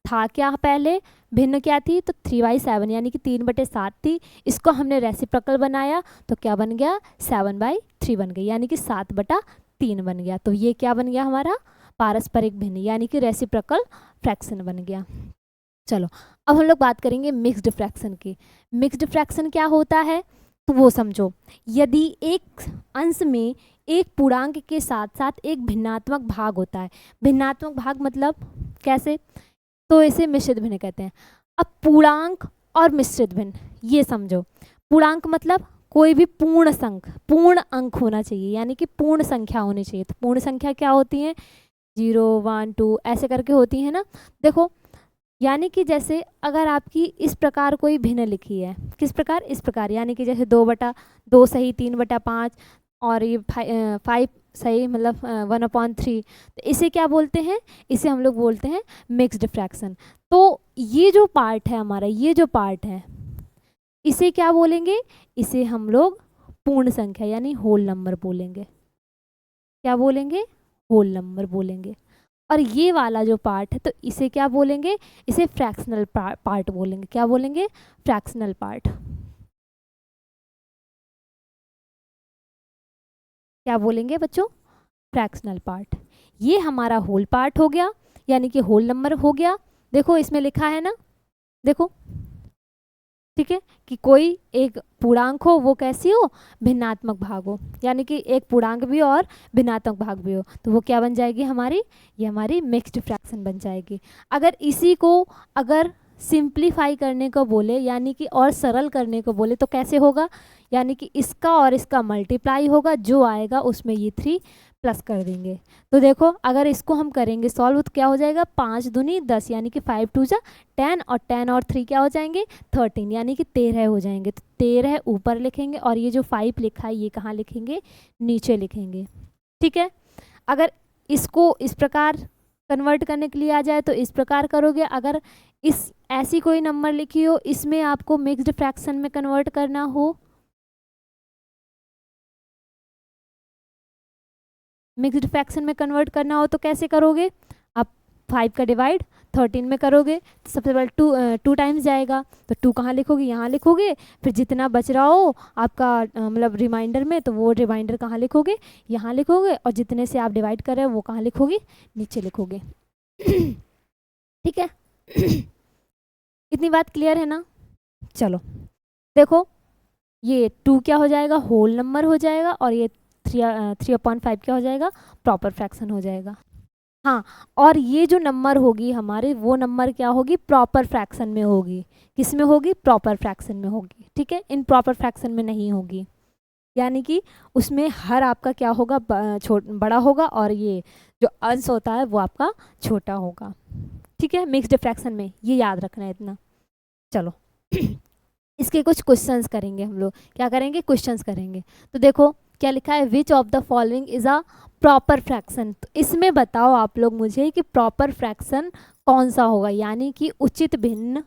था क्या पहले? भिन्न क्या थी, तो 3/7 यानी कि 3/7 थी। इसको हमने रेसिप्रोकल बनाया तो क्या बन गया, 7/3 बन गई, यानी कि 7/3 बन गया। तो ये क्या बन गया हमारा, पारस्परिक भिन्न यानी कि रेसिप्रोकल फ्रैक्शन बन गया। चलो अब हम लोग बात करेंगे मिक्स्ड फ्रैक्शन की। मिक्स्ड फ्रैक्शन क्या होता है, तो वो समझो। यदि एक अंश में एक पूर्णांक के साथ साथ एक भिन्नात्मक भाग होता है, भिन्नात्मक भाग मतलब कैसे, तो इसे मिश्रित भिन्न कहते हैं। अब पूर्णांक और मिश्रित भिन्न ये समझो। पूर्णांक मतलब कोई भी पूर्ण संख्या, पूर्ण अंक होना चाहिए, यानी कि पूर्ण संख्या होनी चाहिए। तो पूर्ण संख्या क्या होती है, 0 1 2 ऐसे करके होती है ना। देखो यानी कि जैसे अगर आपकी इस प्रकार कोई भिन्न लिखी है, किस प्रकार, इस प्रकार, यानी कि जैसे 2/2 सही, 3/5 और ये 5 सही, मतलब 1/3। तो इसे क्या बोलते हैं, इसे हम लोग बोलते हैं मिक्स्ड फ्रैक्शन। तो ये जो पार्ट है हमारा, ये जो पार्ट है इसे क्या बोलेंगे, इसे हम लोग पूर्ण संख्या यानी होल नंबर बोलेंगे। क्या बोलेंगे, होल नंबर बोलेंगे। और ये वाला जो पार्ट है तो इसे क्या बोलेंगे, इसे फ्रैक्शनल पार्ट बोलेंगे। क्या बोलेंगे, फ्रैक्शनल पार्ट। क्या बोलेंगे बच्चों, फ्रैक्शनल पार्ट। ये हमारा होल पार्ट हो गया, यानी कि होल नंबर हो गया। देखो इसमें लिखा है ना, देखो ठीक है, कि कोई एक पूर्णांक हो, वो कैसी हो, भिन्नात्मक भाग हो, यानी कि एक पूर्णांक भी और भिन्नात्मक भाग भी हो, तो वो क्या बन जाएगी हमारी, ये हमारी मिक्स्ड फ्रैक्शन बन जाएगी। अगर इसी को अगर सिंप्लीफाई करने को बोले, यानी कि और सरल करने को बोले, तो कैसे होगा, यानी कि इसका और इसका मल्टीप्लाई होगा, जो आएगा उसमें ये 3 प्लस कर देंगे। तो देखो अगर इसको हम करेंगे सॉल्व तो क्या हो जाएगा, 5 दूनी 10 यानी कि 5 2 जा 10 और 10 और 3 क्या हो जाएंगे, 13 यानी कि 13 हो जाएंगे। तो 13 ऊपर लिखेंगे और ये जो 5 लिखा है ये कहाँ लिखेंगे, नीचे लिखेंगे। ठीक है, अगर इसको इस प्रकार कन्वर्ट करने के लिए आ जाए तो इस प्रकार करोगे। अगर इस ऐसी कोई नंबर लिखी हो, इसमें आपको मिक्स्ड फ्रैक्शन में कन्वर्ट करना हो, मिक्स्ड फ्रैक्शन में कन्वर्ट करना हो तो कैसे करोगे, आप 5 का डिवाइड 13 में करोगे तो सबसे पहले 2 टाइम्स जाएगा, तो 2 कहाँ लिखोगे, यहाँ लिखोगे। फिर जितना बच रहा हो आपका मतलब रिमाइंडर में, तो वो रिमाइंडर कहाँ लिखोगे, यहाँ लिखोगे। और जितने से आप डिवाइड कर रहे हो वो कहाँ लिखोगे, नीचे लिखोगे। ठीक है, इतनी बात क्लियर है ना। चलो देखो ये 2 क्या हो जाएगा, होल नंबर हो जाएगा, और ये 3/5 क्या हो जाएगा, प्रॉपर फ्रैक्शन हो जाएगा। हाँ, और ये जो नंबर होगी हमारे, वो नंबर क्या होगी, प्रॉपर फ्रैक्शन में होगी। किस में होगी, प्रॉपर फ्रैक्शन में होगी। ठीक है, इन प्रॉपर फ्रैक्शन में नहीं होगी, यानी कि उसमें हर आपका क्या होगा, बड़ा होगा, और ये जो अंश होता है वो आपका छोटा होगा। ठीक है, मिक्स्ड फ्रैक्शन में ये याद रखना है इतना। चलो इसके कुछ क्वेश्चंस करेंगे हम लोग, क्या करेंगे, क्वेश्चंस करेंगे। तो देखो क्या लिखा है, which of the following is a proper fraction. तो इसमें बताओ आप लोग मुझे कि प्रॉपर फ्रैक्शन कौन सा होगा, यानी कि उचित भिन्न,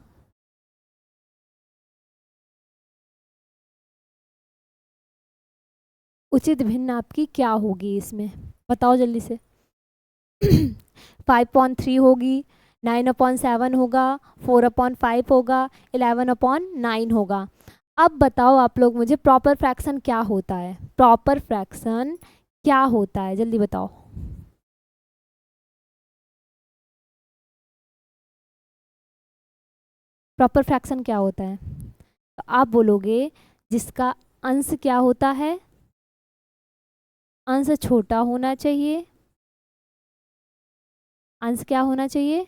उचित भिन्न आपकी क्या होगी इसमें, बताओ जल्दी से। 5/3 होगी, 9/7 होगा, 4/5 होगा, 11/9 होगा। अब बताओ आप लोग मुझे प्रॉपर फ्रैक्शन क्या होता है, प्रॉपर फ्रैक्शन क्या होता है, जल्दी बताओ। प्रॉपर फ्रैक्शन क्या होता है, तो आप बोलोगे जिसका अंश क्या होता है, अंश छोटा होना चाहिए, अंश क्या होना चाहिए,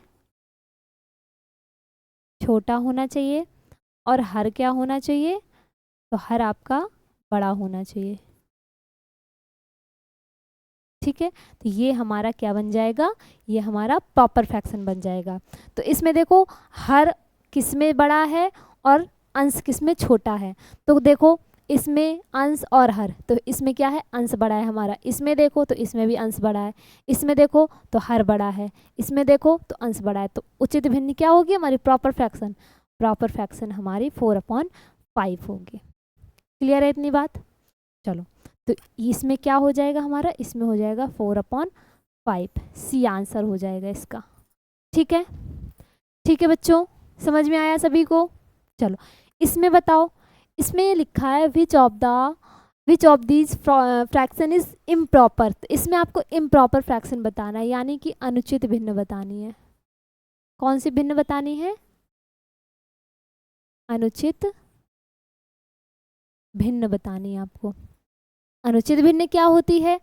छोटा होना चाहिए, और हर क्या होना चाहिए, तो हर आपका बड़ा होना चाहिए। ठीक है, तो ये हमारा क्या बन जाएगा, ये हमारा प्रॉपर फ्रैक्शन बन जाएगा। तो इसमें देखो हर किस में बड़ा है और अंश किस में छोटा है। तो देखो इसमें अंश और हर, तो इसमें क्या है, अंश बड़ा है हमारा। इसमें देखो तो इसमें भी अंश बड़ा है, इसमें देखो तो हर बड़ा है, इसमें देखो तो अंश बड़ा है। तो उचित भिन्न क्या होगी हमारी, प्रॉपर फ्रैक्शन। प्रॉपर फ्रैक्शन हमारी 4/5 होगी। क्लियर है इतनी बात। चलो तो इसमें क्या हो जाएगा हमारा, इसमें हो जाएगा 4/5, सी आंसर हो जाएगा इसका। ठीक है, ठीक है बच्चों, समझ में आया सभी को? चलो इसमें बताओ, इसमें लिखा है which of these fraction is improper. तो इसमें आपको इम्प्रॉपर फ्रैक्शन बताना है, यानी कि अनुचित भिन्न बतानी है। कौन सी भिन्न बतानी है? अनुचित भिन्न बतानी है आपको। अनुचित भिन्न क्या होती है?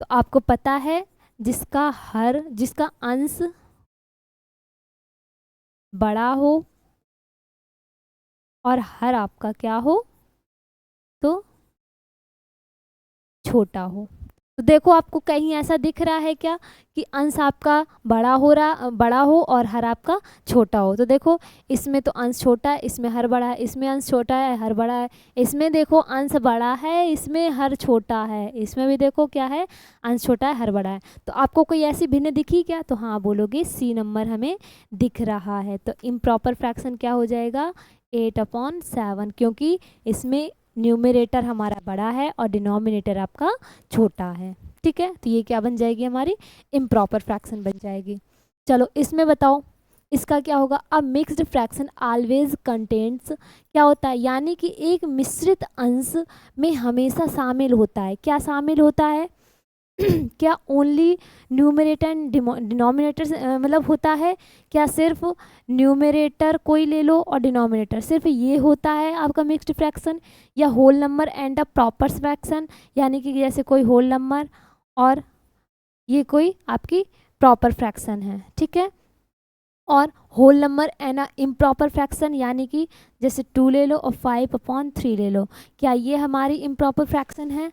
तो आपको पता है, जिसका अंश बड़ा हो और हर आपका क्या हो, तो छोटा हो। तो देखो आपको कहीं ऐसा दिख रहा है क्या कि अंश आपका बड़ा हो और हर आपका छोटा हो? तो देखो इसमें तो अंश छोटा है, इसमें हर बड़ा है, इसमें अंश छोटा है, हर बड़ा है, इसमें देखो अंश बड़ा है, इसमें हर छोटा है, इसमें भी देखो क्या है, अंश छोटा है, हर बड़ा है। तो आपको कोई ऐसी भिन्न दिखी क्या? तो हाँ बोलोगे, सी नंबर हमें दिख रहा है। तो इम्प्रॉपर फ्रैक्शन क्या हो जाएगा? 8/7, क्योंकि इसमें न्यूमरेटर हमारा बड़ा है और डिनोमिनेटर आपका छोटा है। ठीक है, तो ये क्या बन जाएगी? हमारी इम्प्रॉपर फ्रैक्शन बन जाएगी। चलो इसमें बताओ, इसका क्या होगा? अब मिक्स्ड फ्रैक्शन ऑलवेज कंटेन्स क्या होता है? यानी कि एक मिश्रित अंश में हमेशा शामिल होता है। क्या शामिल होता है? क्या ओनली न्यूमरेटर एंड डिनोमिनेटर मतलब होता है? क्या सिर्फ न्यूमरेटर कोई ले लो और डिनोमिनेटर, सिर्फ ये होता है आपका मिक्स्ड फ्रैक्शन? या whole number and a proper fraction, यानी कि जैसे कोई होल नंबर और ये कोई आपकी प्रॉपर फ्रैक्शन है, ठीक है? और whole number and a improper fraction, यानी कि जैसे 2 ले लो और 5/3 ले लो, क्या ये हमारी इम्प्रॉपर फ्रैक्शन है?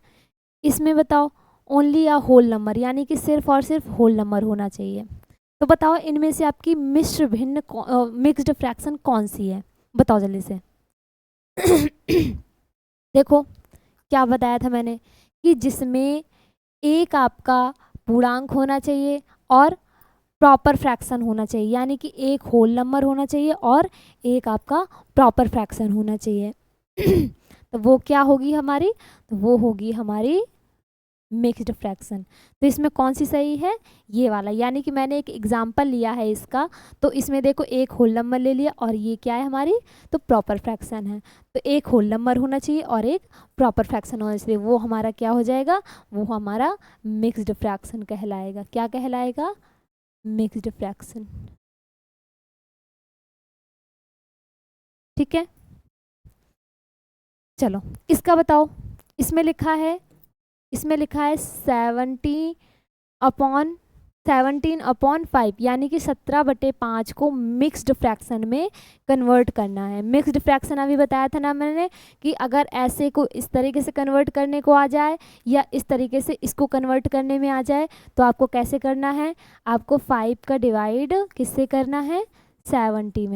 इसमें बताओ ओनली अ होल नंबर, यानी कि सिर्फ और सिर्फ होल नंबर होना चाहिए। तो बताओ इनमें से आपकी मिश्र भिन्न मिक्स्ड फ्रैक्शन कौन सी है? बताओ जल्दी से। देखो क्या बताया था मैंने कि जिसमें एक आपका पूर्णांक होना चाहिए और प्रॉपर फ्रैक्शन होना चाहिए, यानी कि एक होल नंबर होना चाहिए और एक आपका प्रॉपर फ्रैक्शन होना चाहिए। तो वो क्या होगी हमारी? तो वो होगी हमारी मिक्स्ड फ्रैक्शन। तो इसमें कौन सी सही है? ये वाला, यानी कि मैंने एक एग्जांपल लिया है इसका, तो इसमें देखो एक होल नंबर ले लिया और ये क्या है हमारी? तो प्रॉपर फ्रैक्शन है। तो एक होल नंबर होना चाहिए और एक प्रॉपर फ्रैक्शन होना चाहिए, वो हमारा क्या हो जाएगा? वो हमारा मिक्स्ड फ्रैक्शन कहलाएगा। क्या कहलाएगा? Mixed fraction. ठीक है, चलो इसका बताओ। इसमें लिखा है 17/5, यानी कि 17/5 को मिक्स्ड फ्रैक्शन में कन्वर्ट करना है। मिक्स्ड फ्रैक्शन अभी बताया था ना मैंने कि अगर ऐसे को इस तरीके से कन्वर्ट करने को आ जाए या इस तरीके से इसको कन्वर्ट करने में आ जाए, तो आपको कैसे करना है? आपको 5 का डिवाइड किससे करना है? 17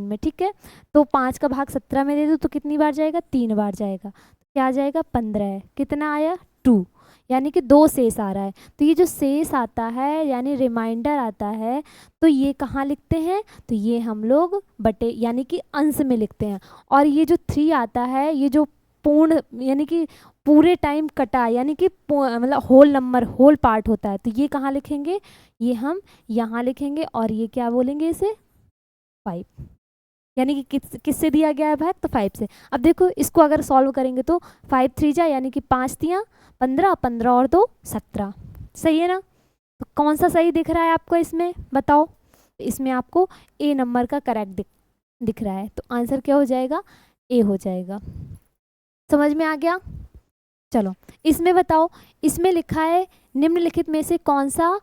में। ठीक है, तो 5 का भाग 17 में दे दो तो कितनी बार जाएगा? 3 बार जाएगा। क्या आ जाएगा? 15 है। कितना आया? 2, यानी कि 2 शेष आ रहा है। तो ये जो शेष आता है यानी रिमाइंडर आता है, तो ये कहाँ लिखते हैं? तो ये हम लोग बटे यानी कि अंश में लिखते हैं। और ये जो 3 आता है, ये जो पूर्ण यानी कि पूरे टाइम कटा, यानी कि मतलब होल नंबर, होल पार्ट होता है, तो ये कहाँ लिखेंगे? ये हम यहाँ लिखेंगे और ये क्या बोलेंगे इसे? 5, यानी कि किससे दिया गया है भाग? तो 5 से। अब देखो इसको अगर सॉल्व करेंगे तो 5 3 जा, यानी कि 5 3 15, 15 और 2 17, सही है ना? तो कौन सा सही दिख रहा है आपको इसमें? बताओ। इसमें आपको ए नंबर का करेक्ट दिख रहा है, तो आंसर क्या हो जाएगा? ए हो जाएगा। समझ में आ गया? चलो इसमें बताओ, इसमें लिखा है निम्नलिखित में से कौन सा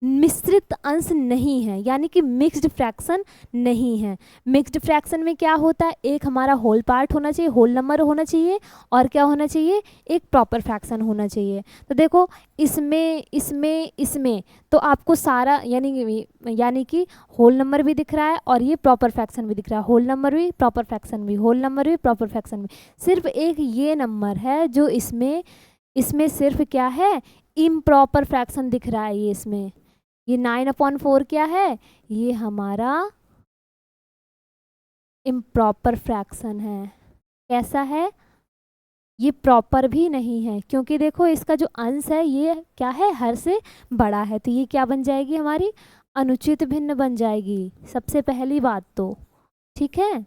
मिश्रित अंश नहीं है, यानी कि मिक्स्ड फ्रैक्शन नहीं है। मिक्स्ड फ्रैक्शन में क्या होता है? एक हमारा होल पार्ट होना चाहिए, होल नंबर होना चाहिए, और क्या होना चाहिए? एक प्रॉपर फ्रैक्शन होना चाहिए। तो देखो इसमें तो आपको सारा यानी कि होल नंबर भी दिख रहा है और ये प्रॉपर फ्रैक्शन भी दिख रहा है। होल नंबर भी, प्रॉपर फ्रैक्शन भी, होल नंबर भी, प्रॉपर फ्रैक्शन भी। सिर्फ एक ये नंबर है जो इसमें सिर्फ क्या है? इम्प्रॉपर फ्रैक्शन दिख रहा है। ये इसमें ये 9/4 क्या है? ये हमारा इम्प्रॉपर फ्रैक्शन है। कैसा है? ये प्रॉपर भी नहीं है, क्योंकि देखो इसका जो अंश है ये क्या है? हर से बड़ा है। तो ये क्या बन जाएगी? हमारी अनुचित भिन्न बन जाएगी, सबसे पहली बात तो। ठीक है,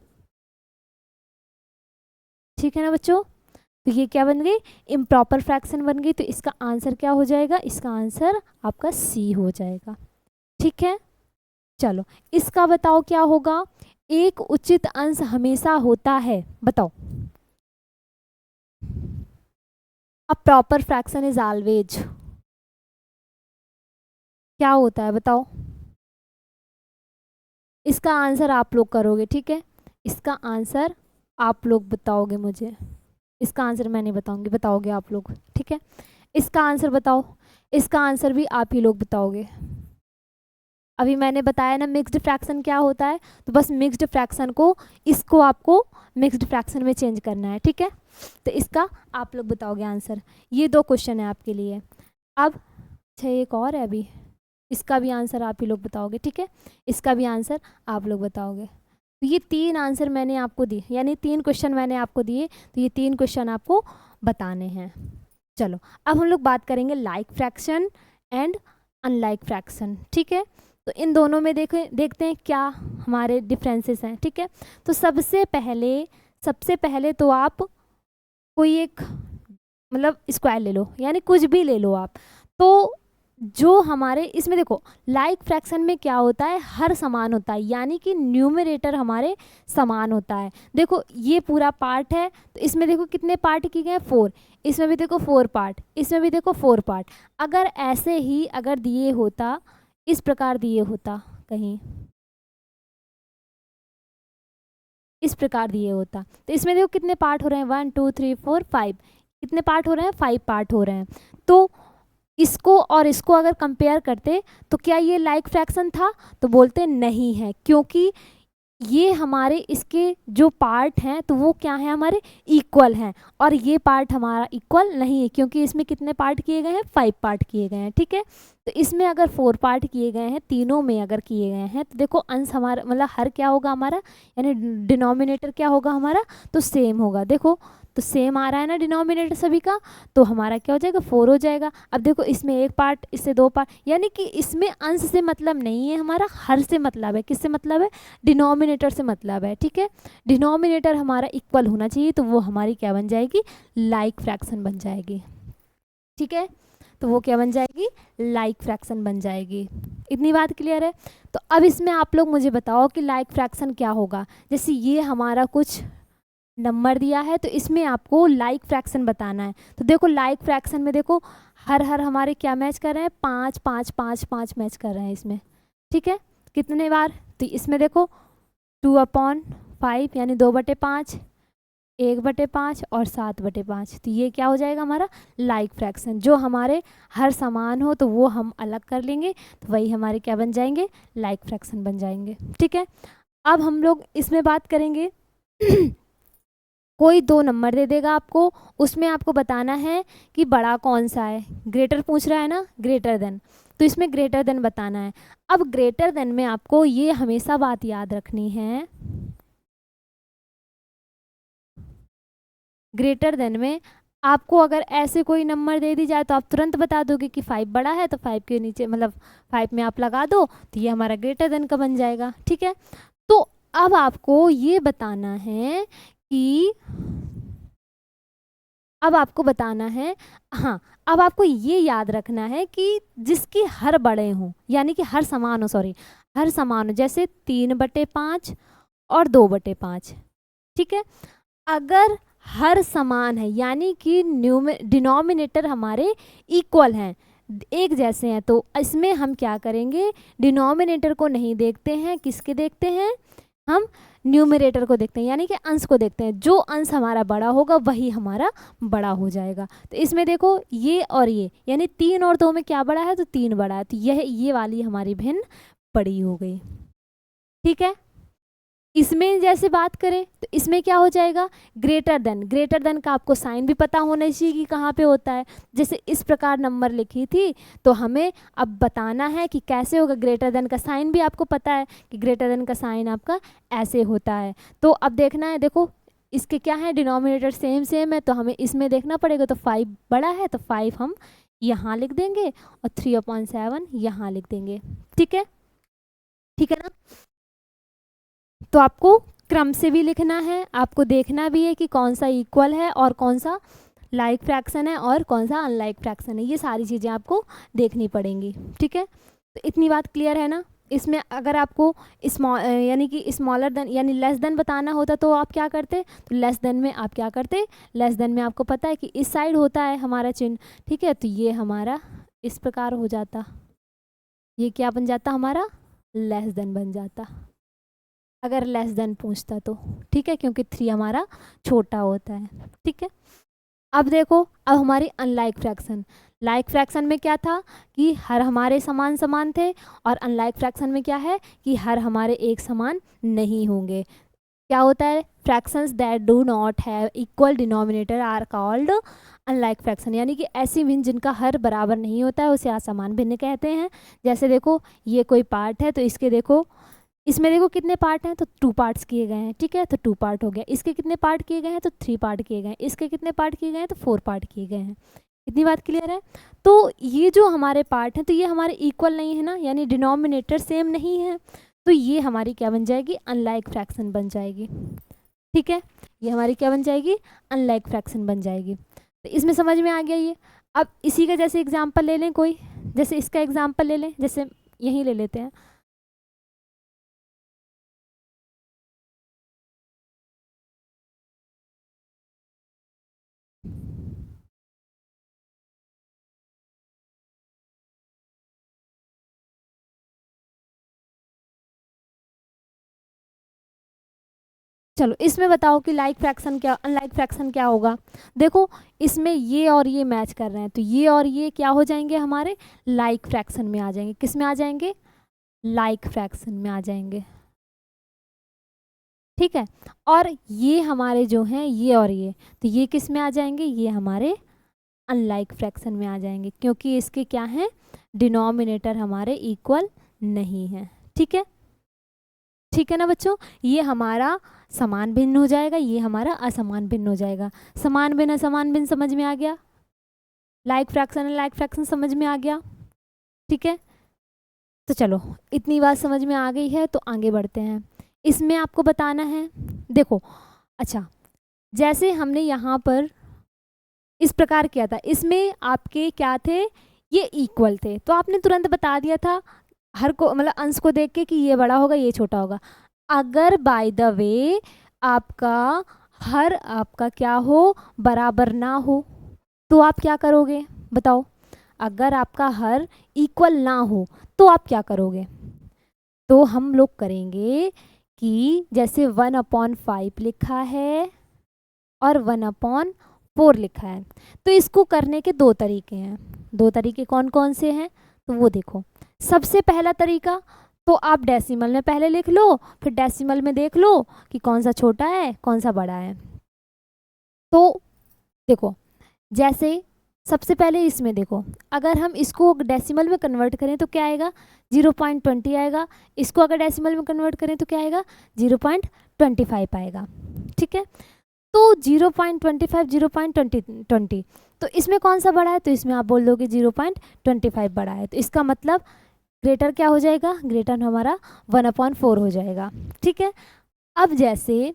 ठीक है ना बच्चों। तो ये क्या बन गई, इम्प्रॉपर फ्रैक्शन बन गई। तो इसका आंसर क्या हो जाएगा, इसका आंसर आपका सी हो जाएगा। ठीक है, चलो इसका बताओ क्या होगा, एक उचित अंश हमेशा होता है, बताओ। अ प्रॉपर फ्रैक्शन इज ऑलवेज, क्या होता है बताओ। इसका आंसर आप लोग करोगे, ठीक है, इसका आंसर आप लोग बताओगे मुझे, इसका आंसर मैं नहीं बताऊंगी, बताओगे आप लोग, ठीक है। इसका आंसर बताओ, इसका आंसर भी आप ही लोग बताओगे। अभी मैंने बताया ना मिक्स्ड फ्रैक्शन क्या होता है, तो बस मिक्स्ड फ्रैक्शन को, इसको आपको मिक्स्ड फ्रैक्शन में चेंज करना है, ठीक है। तो इसका आप लोग बताओगे आंसर। ये 2 क्वेश्चन है आपके लिए। अब अच्छा एक और है अभी, इसका भी आंसर आप ही लोग बताओगे, ठीक है, इसका भी आंसर आप लोग बताओगे। तो ये 3 आंसर मैंने आपको दिए, यानी 3 क्वेश्चन मैंने आपको दिए, तो ये 3 क्वेश्चन आपको बताने हैं। चलो अब हम लोग बात करेंगे like fraction and unlike fraction, ठीक है। तो इन दोनों में देखते हैं क्या हमारे डिफरेंसेस हैं, ठीक है। तो सबसे पहले तो आप कोई एक मतलब स्क्वायर ले लो, यानी कुछ भी ले लो आप। तो जो हमारे इसमें देखो लाइक फ्रैक्शन में क्या होता है, हर समान होता है, यानी कि न्यूमरेटर हमारे समान होता है। देखो ये पूरा पार्ट है, तो इसमें देखो कितने पार्ट किए गए, 4, इसमें भी देखो 4 पार्ट, इसमें भी देखो 4 पार्ट। अगर ऐसे ही अगर दिए होता, इस प्रकार दिए होता, कहीं इस प्रकार दिए होता, तो इसमें देखो कितने पार्ट हो रहे हैं, 1 2 3 4 5, कितने पार्ट हो रहे हैं, 5 पार्ट हो रहे हैं। तो इसको और इसको अगर कंपेयर करते तो क्या ये लाइक फ्रैक्शन था, तो बोलते नहीं है, क्योंकि ये हमारे इसके जो पार्ट हैं तो वो क्या है, हमारे इक्वल हैं, और ये पार्ट हमारा इक्वल नहीं है, क्योंकि इसमें कितने पार्ट किए गए हैं, 5 पार्ट किए गए हैं, ठीक है। तो इसमें अगर 4 पार्ट किए गए हैं, तीनों में अगर किए गए हैं, तो देखो अंश हमारा मतलब हर क्या होगा हमारा, यानी डिनोमिनेटर क्या होगा हमारा, तो सेम होगा। देखो तो सेम आ रहा है ना डिनोमिनेटर सभी का, तो हमारा क्या हो जाएगा, 4 हो जाएगा। अब देखो इसमें 1 पार्ट, इससे 2 पार्ट, यानी कि इसमें अंश से मतलब नहीं है हमारा, हर से मतलब है। किससे मतलब है, डिनोमिनेटर से मतलब है, ठीक है। डिनोमिनेटर हमारा इक्वल होना चाहिए, तो वो हमारी क्या बन जाएगी, लाइक फ्रैक्शन बन जाएगी, ठीक है। तो वो क्या बन जाएगी, लाइक फ्रैक्शन बन जाएगी। इतनी बात क्लियर है। तो अब इसमें आप लोग मुझे बताओ कि लाइक फ्रैक्शन क्या होगा। जैसे ये हमारा कुछ नंबर दिया है, तो इसमें आपको लाइक फ्रैक्शन बताना है। तो देखो लाइक फ्रैक्शन में देखो हर हमारे क्या मैच कर रहे हैं, 5 5 5 5 मैच कर रहे हैं इसमें, ठीक है। कितने बार, तो इसमें देखो 2/5 यानी 2/5, 1/5 और 7/5। तो ये क्या हो जाएगा हमारा लाइक फ्रैक्शन। जो हमारे हर समान हो तो वो हम अलग कर लेंगे, तो वही हमारे क्या बन जाएंगे, लाइक फ्रैक्शन बन जाएंगे, ठीक है। अब हम लोग इसमें बात करेंगे कोई 2 नंबर दे देगा आपको, उसमें आपको बताना है कि बड़ा कौन सा है। ग्रेटर पूछ रहा है ना, ग्रेटर देन, तो इसमें ग्रेटर देन बताना है। अब ग्रेटर देन में आपको ये हमेशा बात याद रखनी है, ग्रेटर देन में आपको अगर ऐसे कोई नंबर दे दी जाए तो आप तुरंत बता दोगे कि 5 बड़ा है, तो 5 के नीचे मतलब 5 में आप लगा दो, तो ये हमारा ग्रेटर देन का बन जाएगा, ठीक है। तो अब आपको ये बताना है कि अब आपको बताना है, हाँ अब आपको ये याद रखना है कि जिसकी हर बड़े हों, यानी कि हर समान हो, सॉरी हर समान हो, जैसे 3/5 और 2/5, ठीक है। अगर हर समान है यानी कि डिनोमिनेटर हमारे इक्वल हैं, एक जैसे हैं, तो इसमें हम क्या करेंगे, डिनोमिनेटर को नहीं देखते हैं, किसके देखते हैं, हम न्यूमरेटर को देखते हैं, यानी कि अंश को देखते हैं। जो अंश हमारा बड़ा होगा वही हमारा बड़ा हो जाएगा। तो इसमें देखो ये और ये, यानी 3 और 2 में क्या बड़ा है, तो 3 बड़ा है, तो यह ये वाली हमारी भिन्न बड़ी हो गई, ठीक है। इसमें जैसे बात करें तो इसमें क्या हो जाएगा, ग्रेटर देन, ग्रेटर देन का आपको साइन भी पता होना चाहिए कि कहाँ पे होता है। जैसे इस प्रकार नंबर लिखी थी, तो हमें अब बताना है कि कैसे होगा। ग्रेटर देन का साइन भी आपको पता है कि ग्रेटर देन का साइन आपका ऐसे होता है। तो अब देखना है, देखो इसके क्या है, डिनोमिनेटर सेम सेम है, तो हमें इसमें देखना पड़ेगा। तो 5 बड़ा है, तो 5 हम यहाँ लिख देंगे और 3/7 यहाँ लिख देंगे, ठीक है, ठीक है ना। तो आपको क्रम से भी लिखना है, आपको देखना भी है कि कौन सा इक्वल है और कौन सा लाइक फ्रैक्शन है और कौन सा अनलाइक फ्रैक्शन है, ये सारी चीज़ें आपको देखनी पड़ेंगी। ठीक है, तो इतनी बात क्लियर है ना। इसमें अगर आपको यानी कि स्मॉलर देन यानी लेस देन बताना होता तो आप क्या करते, तो लेस देन में आप क्या करते, लेस देन में आपको पता है कि इस साइड होता है हमारा चिन्ह। ठीक है, तो ये हमारा इस प्रकार हो जाता, ये क्या बन जाता हमारा, लेस देन बन जाता अगर लेस देन पूछता तो। ठीक है, क्योंकि 3 हमारा छोटा होता है। ठीक है, अब देखो, अब हमारी अनलाइक फ्रैक्शन, लाइक फ्रैक्शन में क्या था कि हर हमारे समान समान थे, और अनलाइक फ्रैक्शन में क्या है कि हर हमारे एक समान नहीं होंगे। क्या होता है, fractions that do not have equal denominator are called unlike fraction, यानी कि ऐसी भिन्न जिनका हर बराबर नहीं होता है उसे असमान भिन्न कहते हैं। जैसे देखो, ये कोई पार्ट है तो इसके देखो, इसमें देखो कितने पार्ट हैं, तो 2 पार्ट्स किए गए हैं। ठीक है, तो 2 पार्ट हो गया। इसके कितने पार्ट किए गए हैं, तो 3 पार्ट किए गए हैं। इसके कितने पार्ट किए गए हैं, तो 4 पार्ट किए गए हैं। इतनी बात क्लियर है। तो ये जो हमारे पार्ट हैं तो ये हमारे इक्वल नहीं है ना, यानी डिनोमिनेटर सेम नहीं है, तो ये हमारी क्या बन जाएगी, अनलाइक फ्रैक्शन बन जाएगी। ठीक है, ये हमारी क्या बन जाएगी, अनलाइक फ्रैक्शन बन जाएगी। तो इसमें समझ में आ गया ये। अब इसी का जैसे एग्जाम्पल ले लें कोई, जैसे इसका एग्जाम्पल ले लें, जैसे यहीं ले लेते हैं। चलो इसमें बताओ कि लाइक फ्रैक्शन क्या, अनलाइक फ्रैक्शन क्या होगा। देखो, इसमें ये और ये मैच कर रहे हैं, तो ये और ये क्या हो जाएंगे, हमारे लाइक फ्रैक्शन में आ जाएंगे। किस में आ जाएंगे, लाइक फ्रैक्शन में आ जाएंगे। ठीक है, और ये हमारे जो हैं ये और ये, तो ये किस में आ जाएंगे, ये हमारे अनलाइक फ्रैक्शन में आ जाएंगे, क्योंकि इसके क्या हैं, डिनोमिनेटर हमारे इक्वल नहीं है। ठीक है, ठीक है ना बच्चों, ये हमारा समान भिन्न हो जाएगा, ये हमारा असमान भिन्न हो जाएगा। समान भिन्न असमान भिन्न समझ में आ गया, लाइक फ्रैक्शन लाइक फ्रैक्शन समझ में आ गया। ठीक है, तो चलो इतनी बात समझ में आ गई है, तो आगे बढ़ते हैं। इसमें आपको बताना है, देखो, अच्छा, जैसे हमने यहाँ पर इस प्रकार किया था, इसमें आपके क्या थे, ये इक्वल थे, तो आपने तुरंत बता दिया था हर को, मतलब अंश को देख के कि ये बड़ा होगा ये छोटा होगा। अगर बाय द वे आपका हर आपका क्या हो, बराबर ना हो, तो आप क्या करोगे बताओ। अगर आपका हर इक्वल ना हो तो आप क्या करोगे, तो हम लोग करेंगे कि जैसे 1/5 लिखा है और 1/4 लिखा है, तो इसको करने के 2 तरीके हैं। 2 तरीके कौन कौन से हैं, तो वो देखो। सबसे पहला तरीका, तो आप डेसिमल में पहले लिख लो, फिर डेसिमल में देख लो कि कौन सा छोटा है कौन सा बड़ा है। तो देखो, जैसे सबसे पहले इसमें देखो, अगर हम इसको डेसिमल में कन्वर्ट करें तो क्या आएगा, 0.20 आएगा। इसको अगर डेसिमल में कन्वर्ट करें तो क्या आएगा, 0.25 आएगा। ठीक है, तो 0.25 0.20, तो इसमें कौन सा बड़ा है, तो इसमें आप बोल दोगे 0.25 बड़ा है, तो इसका मतलब ग्रेटर क्या हो जाएगा, ग्रेटर हमारा 1/4 हो जाएगा। ठीक है, अब जैसे,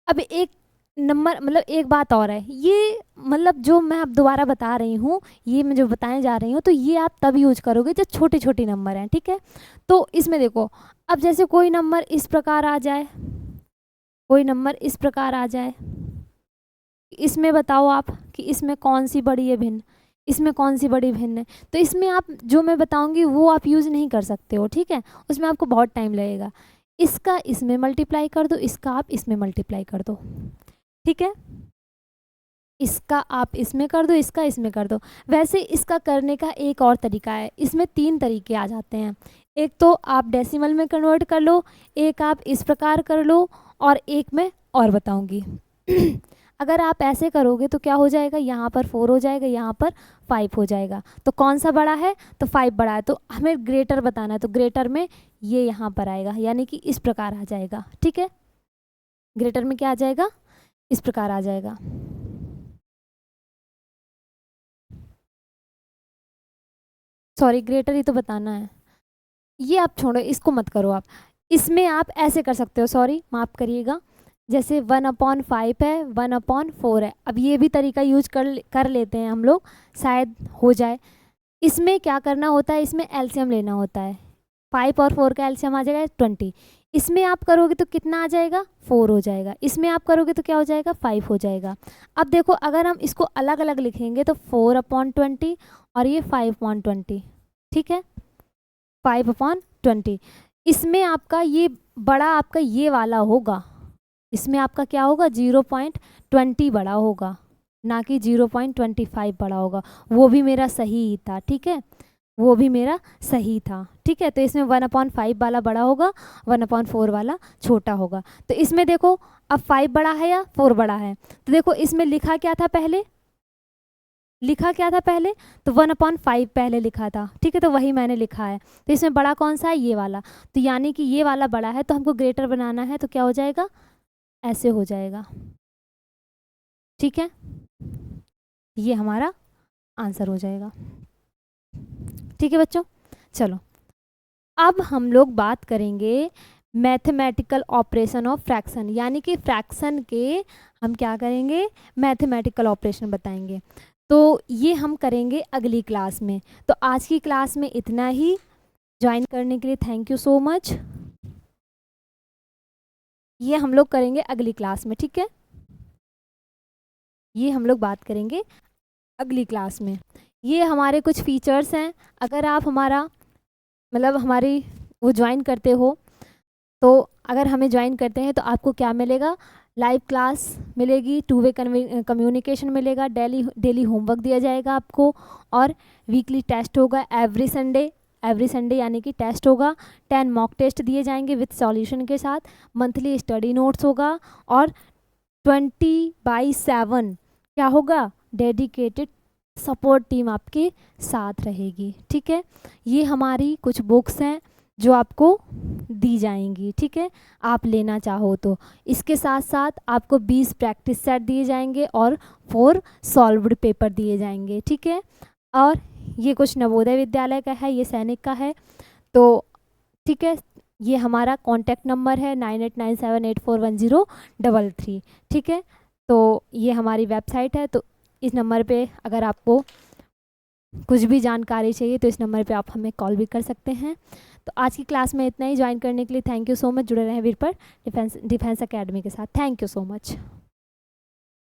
अब एक नंबर, मतलब एक बात और है, ये मतलब जो मैं अब दोबारा बता रही हूँ, ये मैं जो बताने जा रही हूँ, तो ये आप तब यूज करोगे जब छोटे छोटे नंबर हैं। ठीक है, तो इसमें देखो, अब जैसे कोई नंबर इस प्रकार आ जाए, कोई नंबर इस प्रकार आ जाए, इसमें बताओ आप कि इसमें कौन सी बड़ी है भिन्न, इसमें कौन सी बड़ी भिन्न है। तो इसमें आप जो मैं बताऊंगी वो आप यूज़ नहीं कर सकते हो। ठीक है, उसमें आपको बहुत टाइम लगेगा। इसका इसमें मल्टीप्लाई कर दो, इसका आप इसमें मल्टीप्लाई कर दो। ठीक है, इसका आप इसमें कर दो, इसका इसमें कर दो। वैसे इसका करने का एक और तरीका है, इसमें 3 तरीके आ जाते हैं। एक तो आप डेसिमल में कन्वर्ट कर लो, एक आप इस प्रकार कर लो, और एक मैं और बताऊंगी। अगर आप ऐसे करोगे तो क्या हो जाएगा, यहाँ पर 4 हो जाएगा, यहाँ पर 5 हो जाएगा। तो कौन सा बड़ा है, तो 5 बड़ा है, तो हमें ग्रेटर बताना है, तो ग्रेटर में ये यहाँ पर आएगा, यानी कि इस प्रकार आ जाएगा। ठीक है, ग्रेटर में क्या आ जाएगा, इस प्रकार आ जाएगा। सॉरी, ग्रेटर ही तो बताना है, ये आप छोड़ो, इसको मत करो आप। इसमें आप ऐसे कर सकते हो, सॉरी माफ़ करिएगा, जैसे 1/5 है, 1/4 है। अब ये भी तरीका यूज कर लेते हैं हम लोग, शायद हो जाए। इसमें क्या करना होता है, इसमें एलसीएम लेना होता है। 5 और 4 का एलसीएम आ जाएगा 20। इसमें आप करोगे तो कितना आ जाएगा, 4 हो जाएगा। इसमें आप करोगे तो क्या हो जाएगा, 5 हो जाएगा। अब देखो अगर हम इसको अलग अलग लिखेंगे तो 4/20 और ये 5/20, ठीक है, 5/20। इसमें आपका ये बड़ा आपका ये वाला होगा, इसमें आपका क्या होगा 0.20 बड़ा होगा, ना कि 0.25 बड़ा होगा। वो भी मेरा सही ही था, ठीक है, वो भी मेरा सही था, ठीक है। तो इसमें 1/5 वाला बड़ा होगा, 1/4 वाला छोटा होगा। तो इसमें देखो अब 5 बड़ा है या 4 बड़ा है, तो देखो इसमें लिखा क्या था पहले, लिखा क्या था पहले, तो 1/5 पहले लिखा था, ठीक है, तो वही मैंने लिखा है। तो इसमें बड़ा कौन सा है, ये वाला। तो यानी कि ये वाला बड़ा है, तो हमको ग्रेटर बनाना है, तो क्या हो जाएगा, ऐसे हो जाएगा, ठीक है। ये हमारा आंसर हो जाएगा, ठीक है बच्चों। चलो अब हम लोग बात करेंगे मैथमेटिकल ऑपरेशन ऑफ फ्रैक्शन, यानी कि फ्रैक्शन के हम क्या करेंगे, मैथमेटिकल ऑपरेशन बताएंगे। तो ये हम करेंगे अगली क्लास में। तो आज की क्लास में इतना ही। ज्वाइन करने के लिए थैंक यू सो मच। ये हम लोग करेंगे अगली क्लास में, ठीक है, ये हम लोग बात करेंगे अगली क्लास में। ये हमारे कुछ फीचर्स हैं। अगर आप हमारा मतलब हमारी वो ज्वाइन करते हो, तो अगर हमें ज्वाइन करते हैं तो आपको क्या मिलेगा, लाइव क्लास मिलेगी, 2 वे कम्युनिकेशन मिलेगा, डेली होमवर्क दिया जाएगा आपको, और वीकली टेस्ट होगा एवरी संडे यानी कि टेस्ट होगा। 10 मॉक टेस्ट दिए जाएंगे विथ सॉल्यूशन के साथ, मंथली स्टडी नोट्स होगा, और 20/7 क्या होगा, डेडिकेटेड सपोर्ट टीम आपके साथ रहेगी, ठीक है। ये हमारी कुछ बुक्स हैं जो आपको दी जाएंगी, ठीक है, आप लेना चाहो तो। इसके साथ साथ आपको 20 प्रैक्टिस सेट दिए जाएंगे और 4 सॉल्व्ड पेपर दिए जाएंगे, ठीक है। और ये कुछ नवोदय विद्यालय का है, ये सैनिक का है, तो ठीक है। ये हमारा कॉन्टैक्ट नंबर है 9897841033, ठीक है। तो ये हमारी वेबसाइट है, तो इस नंबर पे अगर आपको कुछ भी जानकारी चाहिए तो इस नंबर पे आप हमें कॉल भी कर सकते हैं। तो आज की क्लास में इतना ही। ज्वाइन करने के लिए थैंक यू सो मच। जुड़े रहें वीर पर डिफेंस एकेडमी के साथ। Thank you so much.